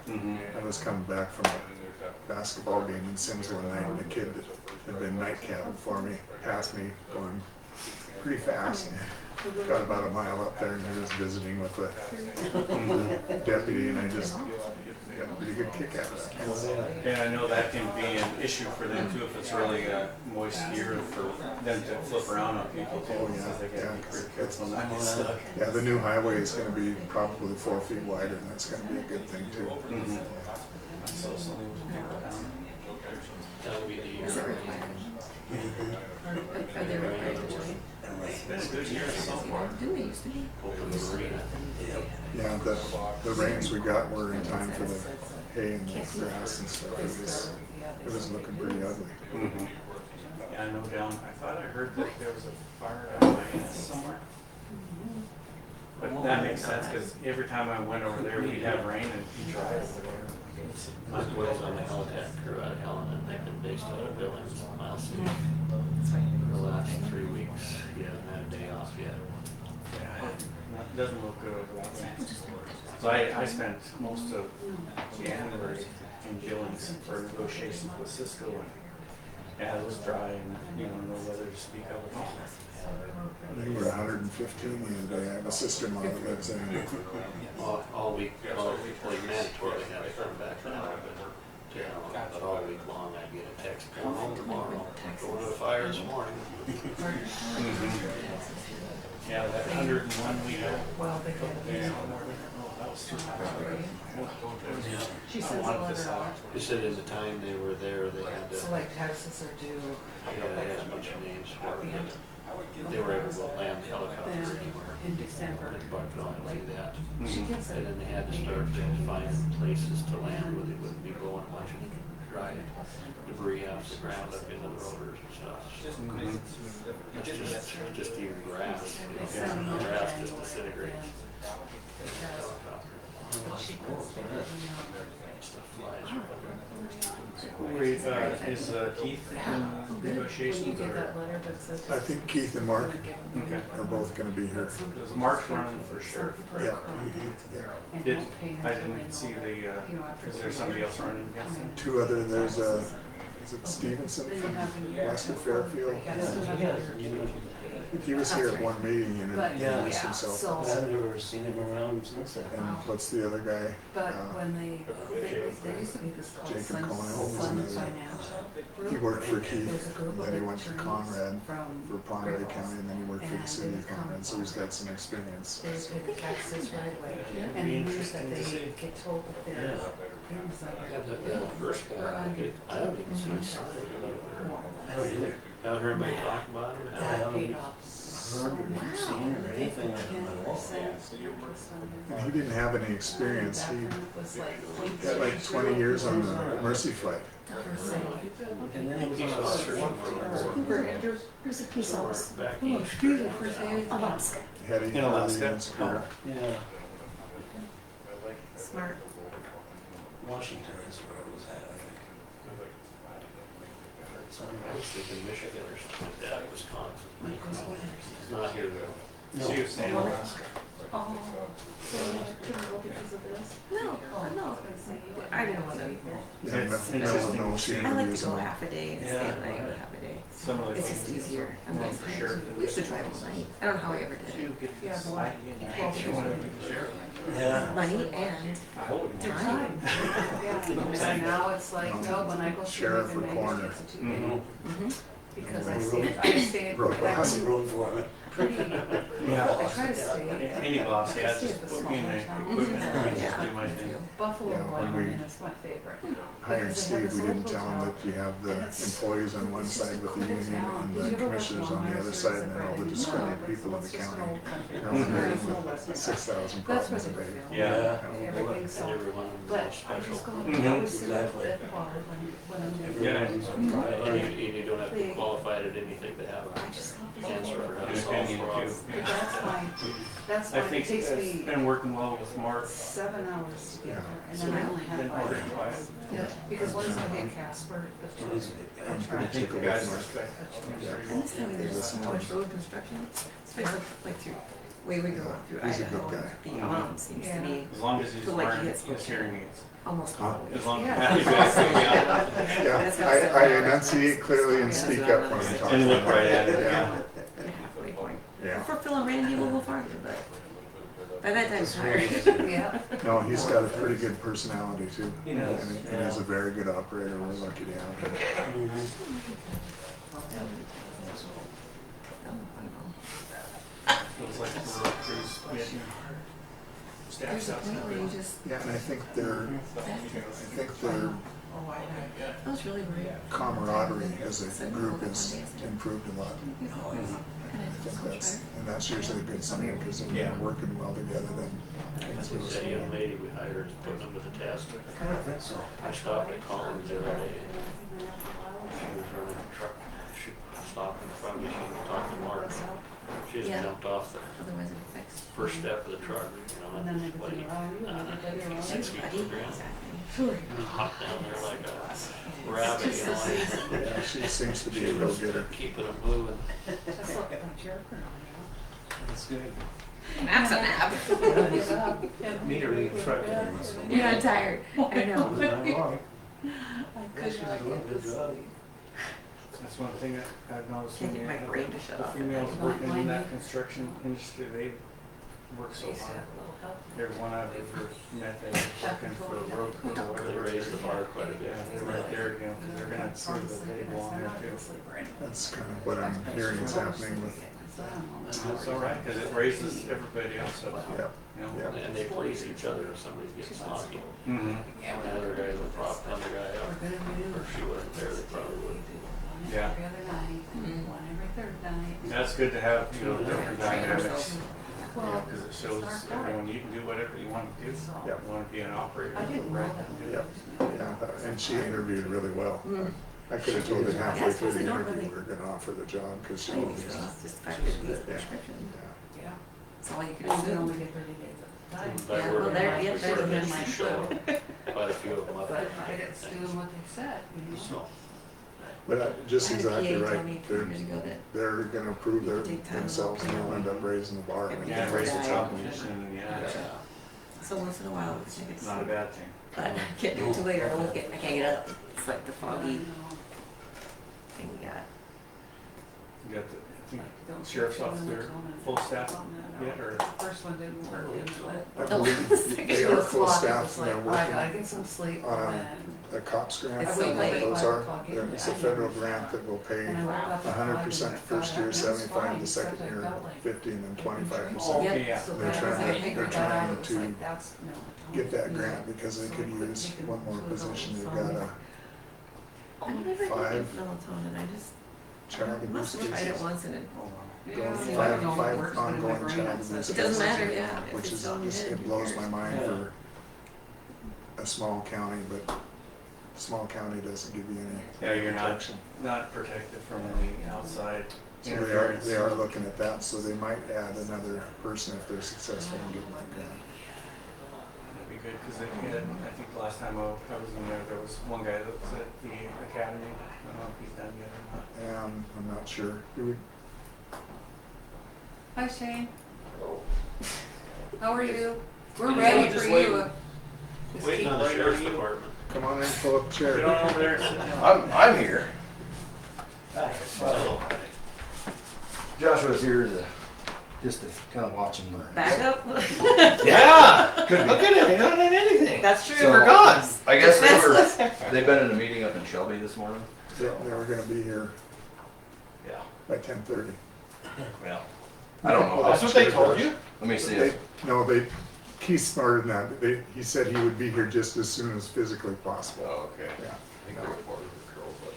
Mm-hmm. I was coming back from a basketball game in Sims one night and a kid that had been night cabbing for me passed me going pretty fast. Got about a mile up there and he was visiting with the deputy and I just got a pretty good kick out of that. And I know that can be an issue for them too, if it's really a moist year for them to flip around on people too. Oh, because they yeah, gotta be pretty careful not to get stuck. Yeah, the new highway is gonna be probably 4 feet wider and that's gonna be a good thing too. Mhm. So something was people down. That'll be the year. Is it required? Are they required to join? It's been a good year so far. Didn't they used to be? Open the arena. Yeah, the rains we got were in time for the hay and the grass and stuff. It was looking pretty ugly. Mhm. Yeah, I know down, I thought I heard that there was a fire down by somewhere. But that makes sense, because every time I went over there, we'd have rain and he'd drive over there. My boys on the Hellcat crew out of Helen, and they've been based out of Billings, Miles City, for the last 3 weeks. He hasn't had a day off yet. Yeah, it doesn't look good over that way. So I spent most of January in Billings for negotiations with Cisco, and yeah, it was dry and, you know, no weather to speak of at all. I think we're 115 the other day. I have a sister-in-law that lives there. All week, like mandatorily had to come back now, but all week long I get a text, come home tomorrow, going to the fire this morning. Yeah, that 101 we had. Well, they Yeah, did. that was too high. She I sends a wanted this letter out. out. They said in the time they were there, they had to, So like taxes are due. they had a bunch of names for it. They were able to land the helicopter anywhere. In December. They bucked on to do that. She Mhm. gets it. And then they had to start finding places to land where they wouldn't be blowing a bunch of dry debris off the ground up into the rotors and stuff. Mhm. It's just even grass, you know, Yeah. the grass just disintegrates. Stuff flies around. Wait, is Keith in negotiations When you get or? that letter that says. I think Keith and Mark Okay. are both gonna be here. Is Mark's running for sure? Yeah. Did, I didn't see the, is there somebody else running against him? Two other, there's is it Stevenson from Western Fairfield? He was here at one meeting and But, introduced yeah, himself. so, I've never seen him around since then. And what's the other guy? but when they used to be this called Jacob Sun Coyle was Sun another- Financial. He worked for There's a Keith, group of then he went to attorneys Conrad from for Ponderay County, and then he worked for the city of Conrad, so he's got some experience. They pay the taxes right away, and the news that they get told that their things Yeah, like. the first guy, I haven't even seen a sign. I don't either. Haven't heard anybody talk about him. That paid off so Heard or seen or anything like that at all. 10%. And he didn't have any experience, he Was like had like 20 years on the Mercy flight. And then it was He's on not certain for Who's a peace officer? back Oh, east. excuse me for saying. Alaska. Had a In Alaska? year's career. Yeah. Smart. Washington is where it was at, I think. I was thinking Michigan or something like that, Wisconsin. Michael's what? It's not here though. No. She was saying Alaska. Oh, so you couldn't go because of this? No, no. I didn't want to. Yeah, It's no, interesting. no, she I like to interviews go them. half a day and stay Yeah. at night for half a day. Some of the It's just things. easier. I'm Well, like, for sure. we used to drive all night. I don't know how we ever did it. Yeah, but like 12 years ago. Yeah. Money and time. Yeah, and now it's like, no, when I go Sheriff swimming or in coroner. Vegas, it's a 2 Mhm. Mm-hmm. because I stay, Road I boss. stay Road for it. pretty, Yeah. I try to stay. Any boss, yeah, I stay just at the put me in the smaller equipment, towns. I just do my thing. Buffalo, Yeah, when Wyoming we is my favorite. Hired Because they have Steve, this we didn't local tell him town, that you have the and it's- employees on one it's just side a with the cool union town. and You the ever watch commissioners on the Longmire other series side, of and then all the Brandon? disgruntled No, people in it's the just an county. old country. They're only There's getting no less than that. 6,000 That's where problems a they day. feel. Yeah. Everything's so, And every one of them but is I just special. go, Mhm. I always sit at Exactly. that bar when I'm there. Yeah. And you don't have to be qualified at anything to have I just love the cancer or An have solve opinion fraud. too. But that's I why it think takes it's me been working well with Mark. 7 hours to get there, and So then I only have been 5 working quiet. hours. Because once I get Casper, I'm I pretty think the tickled guys with respect. And this time there's so much road construction, especially like through, way we go through He's a good Idaho. guy. Beyond seems to Yeah. be As long as he's Feel like he wearing gets his hearing aids. almost Huh? always. As long as. Yeah. Exactly, yeah. Yeah, I enunciate clearly and speak up when I'm talking. And look right at it, Yeah, yeah. The halfway point. yeah. For Phil and Randy, we'll go farther, but by that time it's tired. Yeah. No, he's got a pretty good personality too. He knows, And he's a very good operator. We're lucky to have him. Looks like the road crews getting staff There's a stuff. point where you just, Yeah, and I think their that was really weird. camaraderie as a group has improved a lot. And that's usually a good sign because when they're working well together, then things go That young lady we hired to put them to the test. I don't think so. I stopped at Collins the other day. She was running a truck. She stopped in front of me. She was talking to Mark. She just Yeah. jumped off the Otherwise it'd be fixed. first step of the truck, And then everything around you, and everybody around you. 60 Buddy, grand. exactly. And hopped down there like a rabbit, you know. Yeah, she seems to be She a was go-getter. keeping them moving. That's like a jerk around That's good. That's a nap. Meet her in the truck. Yeah, I'm tired. I know. She's doing a good job. That's one thing that I've noticed Can't when get you my have brain to shut the off. females working in that construction industry, they work so Used to hard. have a little help. Everyone I've ever met, they working for a road crew or They whatever. raised the bar quite a bit. Yeah, they're right there, you know, 'cause they're gonna prove that they belong there too. That's kind of what I'm hearing is happening with, That's all right, cause it raises everybody else up, yeah. you know? Yeah. And they police each other if somebody's getting sloppy. Mm-hmm. When the other guys would prop the other guy up, or she wasn't there, they probably would. Yeah. Every other night, one every third night. That's good to have, you know, different dynamics, Well, cause it shows everyone you can do whatever you want to do. Yeah. You wanna be an operator. I didn't know right? that. Yeah, and she interviewed really well. I could have told her halfway through the interview we were gonna offer the job because she I think was, it's just $5.50 yeah, prescription. yeah. Yeah. That's all you can And we assume. only get 30 days at a time. By Yeah, word well, of there- mouth, yeah, we there's sort of a makes good you show quite a few of them up But there. I didn't do what they said, you know. So, But just I had a exactly PA tell right. me They're, years ago that they're gonna prove their, Take time themselves and they'll end up raising the bar. when Yeah, they raise the raise competition, yeah, it's so once in a while it's like it's, not a bad thing. but I can't do it till later. I can't get up. It's like the foggy thing we got. You got the, I think, Don't sheriff's say officer, comment full staff on that. yet, or? First one didn't work, I Oh, believe they are full staff and they're I gotta working get some sleep. on and- a COPS grant. It's so late. Those are, it's a federal grant that will pay and I woke up at 100% 5 and first I year, thought, 75 the "That's second fine," year, except I felt like 50 and then 25%. Oh, okay, yeah. So They're bad, trying- as I figured they're that trying out, it was to like, that's melatonin. Get that grant because they could use one more position. They've got a I never 5 did melatonin. I just child I must abuse have tried it cases. once and it, Yeah, Going see, I five, don't know if it five works, but in my ongoing brain, child that's- abuse it doesn't cases, matter, yeah. If which it's is so just, good. it blows my mind Yeah. for a small county, but small county doesn't give you any Yeah, you're not, protection. not protected from the outside So interference. they are looking at that, so they might add another person if they're successful in getting that grant. That'd be good, because I think the last time I was in there was one guy that was at the academy. I don't know if he's done yet or not. And I'm not sure. Do we, Hi Shane. How are you? We're You know, ready just for waiting. you. Waiting on the sheriff's department. come on in, pull up a chair. Get on over there and sit down. I'm here. Oh, Joshua's here just to kind of watch him learn. Back up? Yeah! Look at him, he not done anything. That's true. So, Forgot. I guess they've been in a meeting up in Shelby this morning. They were gonna be here Yeah. by 10:30. Well, I don't know. That's what they told you? Let me see They, if, no, he's smarter than that. He said he would be here just as soon as physically possible. oh, okay. Yeah. I think they were part of the girl, but.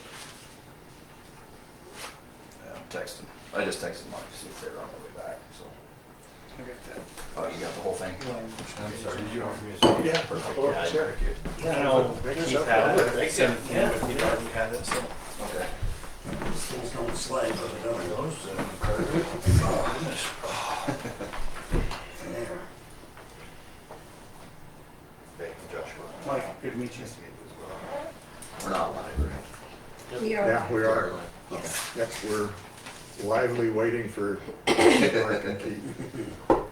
Yeah, I'm texting. I just texted Mike to see if they're on their way back, so. I got that. Oh, you got the whole thing? I'm sorry, did you want me to? Yeah, Perfect. pull up Yeah, a chair. thank you. I know Big Keith yourself had up. it, 17, but he thought we had it, so. Okay. These things don't slide, but they don't. There. Thank you, Joshua. Mike, good to meet you. We're not live, right? We are. Yeah, we are. Yes. Yep, we're lively waiting for Mark and Keith.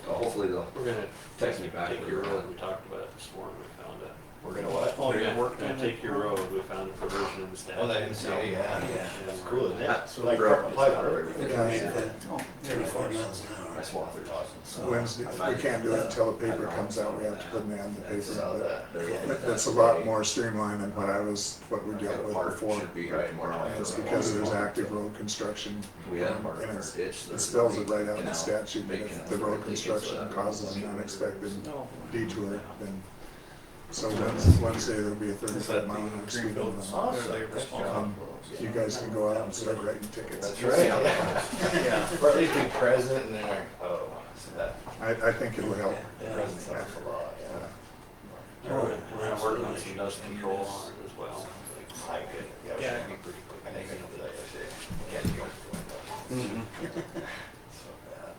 Hopefully they'll We're gonna text me back. take your road, we talked about it this morning, we found it. We're gonna what? Oh, We're you're gonna- working gonna on take it? your road, we found a provision in the statute. Oh, that didn't say, yeah. That's cool, isn't it? So Like, like, apply for We everything. can make that Oh, 34 miles an hour. I swapped their license. Wednesday, we can't do it until the paper comes out. We have to put an ad in the That's paper. that. That's a lot more streamlined than what we dealt with before. Should be here tomorrow. And it's because there's active road construction. We had marked And our it's- ditch. It spells it right out in the statute that if the road construction causes an unexpected detour, then, so Wednesday there'll be a 35 mile an hour speed limit. You guys can go out and start writing tickets. That's right. Yeah. Or at least be present and then like, oh, so that. I think it'll help. Presence helps a lot, yeah. We're gonna work on some dust control on it as well. I could, yeah, it Yeah. should be pretty quick. I think I know that I say, can't go. So bad.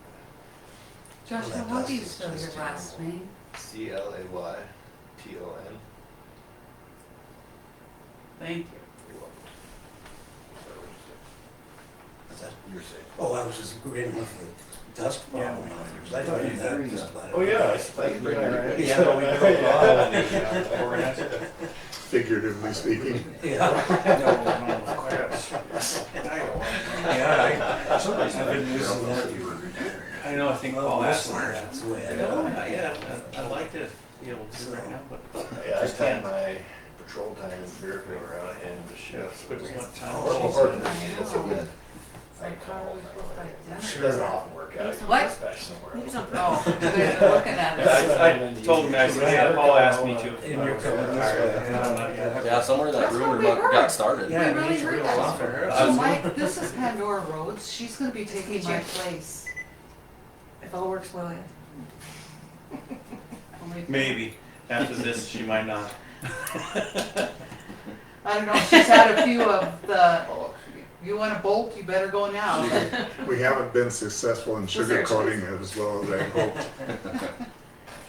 Joshua, how do you spell your last name? CLAYTON. Thank you. What's that? You're safe. Oh, I was just agreeing with the dust problem. I thought you had just about it. Oh, yeah, I spiked it right. Yeah, we Figuratively speaking. Yeah. Yeah, Somebody's been using that. I know, I think Paul asked me that. That's the way I No, know. not yet. I'd like to be able to do it right now, but. Yeah, I spent my patrol time in Fairfield around and the shift. But what time? Horrible work. It's a good. It doesn't often work out. What? Especially somewhere. Maybe something. Oh, you guys are looking at it. I told him, I said, yeah, Paul asked me to. And you're coming this way. And I'm not yet. Yeah, somewhere that That's what rumor we heard. got started. Yeah, We really he's heard real that. off her. So Mike, this is Pandora Roads, she's gonna be taking my place. If all works well, yeah. Only- Maybe. After this, she might not. I don't know, she's had a few of the, you want a bolt, you better go now. We haven't been successful in Was there a sugarcoating it as well as I hoped.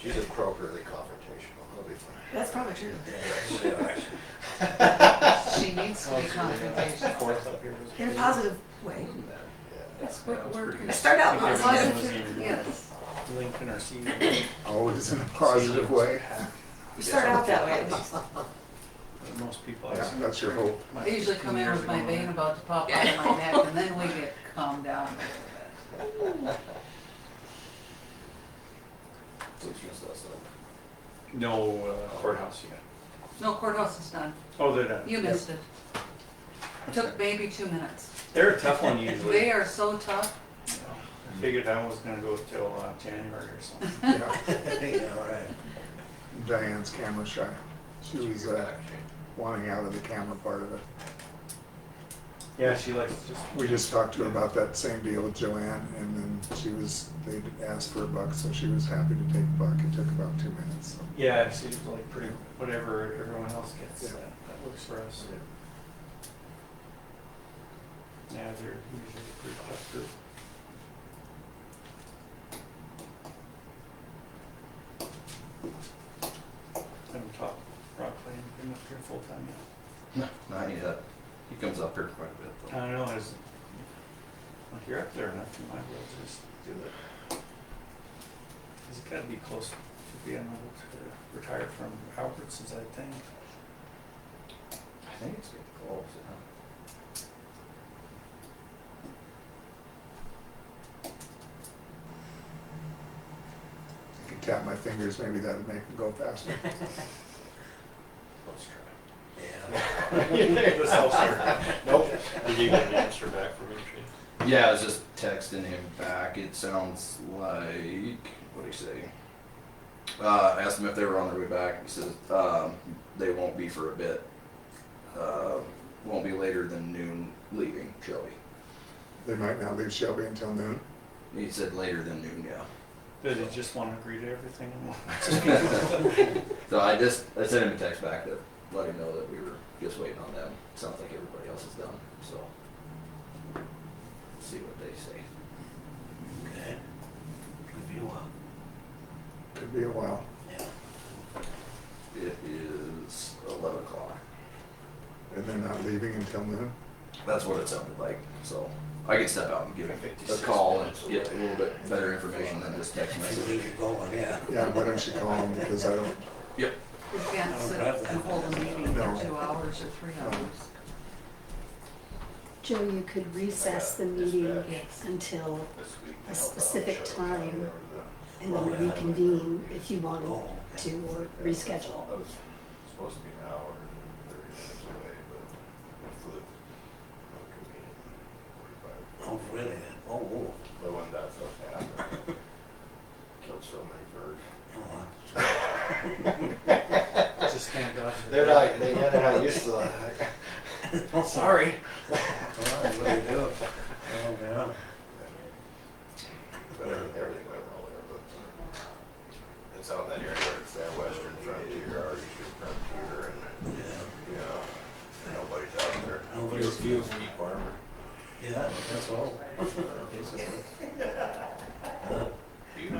She's appropriately confrontational. That'll be fine. That's probably true. She needs to be confrontational. In a positive way. Yes, we're. I start out Positive, yes. Lincoln or C. Always in a positive way. You start out that way at least. Most people I Yeah, see. that's your hope. I usually come in with my vein about to pop out of my neck, and then we get calmed down a little bit. No courthouse yet. No, courthouse is done. Oh, they're done. You missed it. Took maybe 2 minutes. They're a tough one usually. They are so tough. I figured I was gonna go till January or something. Yeah. Yeah, all right. Diane's camera shy. She was wanting out of the camera part of it. Yeah, she likes just. We just talked to her about that same deal with Joanne, and then they asked for $1, so she was happy to take $1. It took about 2 minutes. So. Yeah, she's like pretty, whatever everyone else gets, Yeah. that works for us. Yeah, they're usually a pretty tough group. haven't talked to Rock Clay, been up here full time yet. No, I need that. He comes up here quite a bit though. I don't know, is, if you're up there enough, you might as well just do it. Cause it gotta be close to being able to retire from Albertsons, I think. I think it's getting close, yeah. I can tap my fingers, maybe that would make them go faster. Let's try. Yeah. The self-serve. Nope. Did you get an answer back from him, Shane? Yeah, I was just texting him back. It sounds like, what'd he say? I asked him if they were on their way back. He says, they won't be for a bit. Won't be later than noon leaving Shelby. They might not leave Shelby until noon. He said later than noon, yeah. Did he just wanna agree to everything? So I sent him a text back to let him know that we were just waiting on them. Sounds like everybody else is done, so. See what they say. Okay. Could be a while. Could be a while. Yeah. It is 11 o'clock. And they're not leaving until noon. That's what it sounded like, so I can step out and give him a 56 call and minutes get a away. little bit better information than just text I message. think you're going, yeah. Yeah, why don't you call them, because I don't, Yep. We can't sit and hold a meeting No. for 2 hours or 3 hours. Joe, you could recess the meeting Yes. until This week. a specific time and Oh, then yeah. reconvene if you wanted Oh, to or reschedule. That was supposed to be an hour and 30 minutes away, but we flew. Oh, really? Oh, oh. The one got so fast. Killed so many birds. Oh, Just can't dodge it. They're not, they're not used to that. Sorry. what do you do? Oh, yeah. But everything went well there, but it's out in that area where it's that western frontier, our eastern frontier, and, Yeah. nobody's out there. Nobody's- Few meat farmer. Yeah, that's all. You know,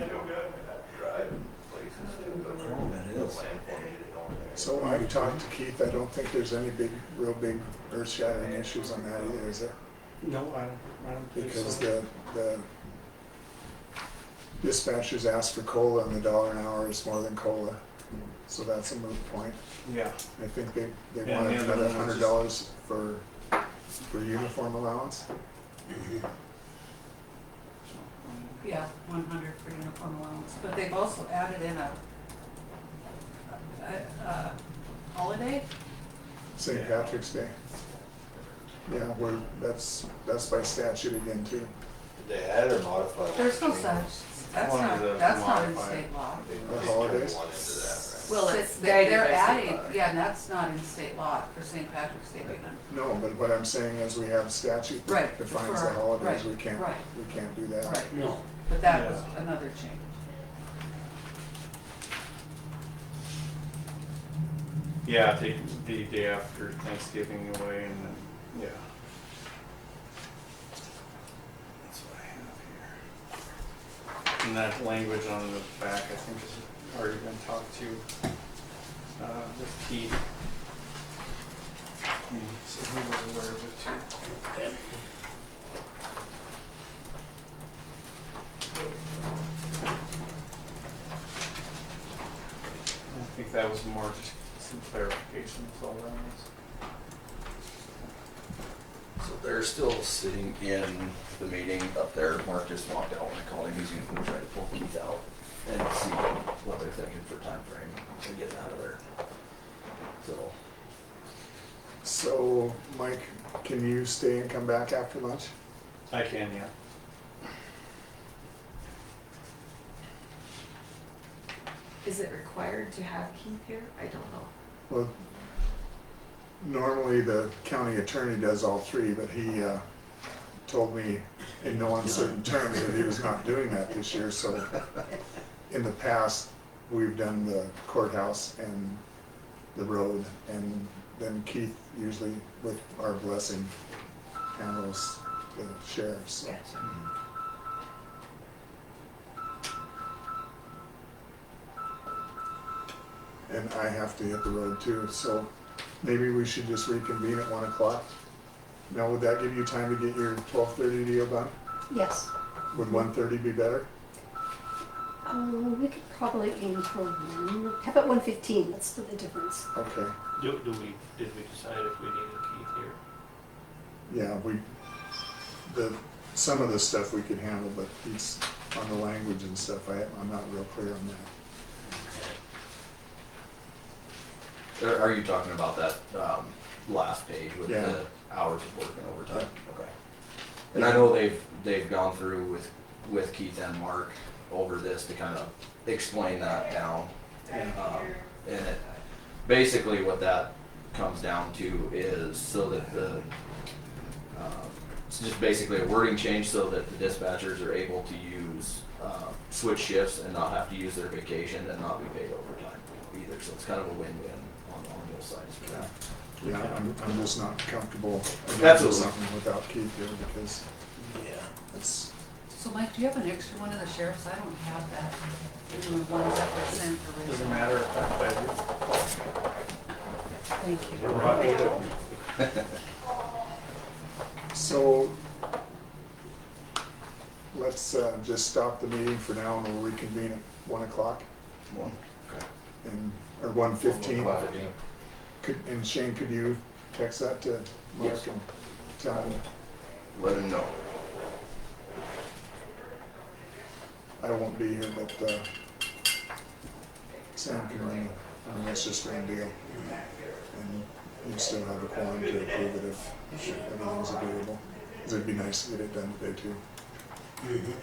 drive places too, but Oh, that is. land for me to go in there. so when I've talked to Keith, I don't think there's any real big earth shattering issues on that either, is there? No, I don't think so. Because the dispatchers asked for COLA and the $1 an hour is more than COLA. So that's a moot point. Yeah, I think they Yeah, wanted and the other another one was $100 for uniform allowance. Yeah, 100 for uniform allowance, but they've also added in a holiday? St. Patrick's Day. Yeah, that's by statute again too. Did they add or modify? There's no such, that's Wanted to not in modify it. state law. The holidays? One into that, Well, So it's they're guided by state adding, law. yeah, and that's not in state law for St. Patrick's Day even. No, but what I'm saying is we have statute Right, that defines for- the holidays, right, we can't right. do that. Right, No. but that was Yeah. another change. Yeah, take the day after Thanksgiving away and then, yeah. That's what I have here. And that language on the back, I think has already been talked to, with Keith. So he was aware of it too. Okay. I think that was more just some clarification, that's all that was. So they're still sitting in the meeting up there. Mark just walked out when I called him. He's gonna try to pull Keith out and see what they're thinking for time frame to get out of there. So, So, Mike, can you stay and come back after lunch? I can, yeah. Is it required to have Keith here? I don't know. Well, normally the county attorney does all three, but he told me in no uncertain terms that he was not doing that this year, so in the past, we've done the courthouse and the road, and then Keith usually, with our blessing, handles the sheriff's. So. and I have to hit the road too, so maybe we should just reconvene at 1 o'clock. Now, would that give you time to get your 12:30 deal done? Yes. Would 1:30 be better? We could probably aim for 1. How about 1:15? Let's split the difference. Okay, Did we decide if we needed Keith here? yeah, some of the stuff we could handle, but he's on the language and stuff, I'm not real clear on that. Are you talking about that, last page with Yeah. the hours of work and overtime? Okay. And I know they've gone through with Keith and Mark over this to kind of explain that down. And it, basically what that comes down to is so that it's just basically a wording change so that the dispatchers are able to use, switch shifts and not have to use their vacation and not be paid overtime either. So it's kind of a win-win on both sides for that. Yeah, I'm just not comfortable doing Absolutely. something without Keith here because Yeah. it's, So Mike, do you have an extra one of the sheriff's? I don't have that in the ones that were sent originally. Doesn't matter if I'm better. Thank you. We're happy to- so let's just stop the meeting for now and we'll reconvene at 1 o'clock One. Okay. or 1:15. Well, And Shane, could you text that to Mark Yes. and tell him Let him know. I won't be here, but Sam can ring. I mean, that's just a deal. And you still have a quorum to approve it if everything's agreeable. 'Cause it'd be nice to get it done today too. Mhm.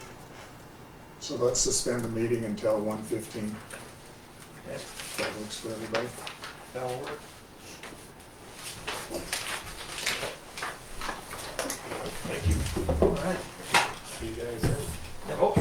So let's suspend the meeting until 1:15. That works for everybody. That'll work. Thank you. All right. See you guys then. Oh,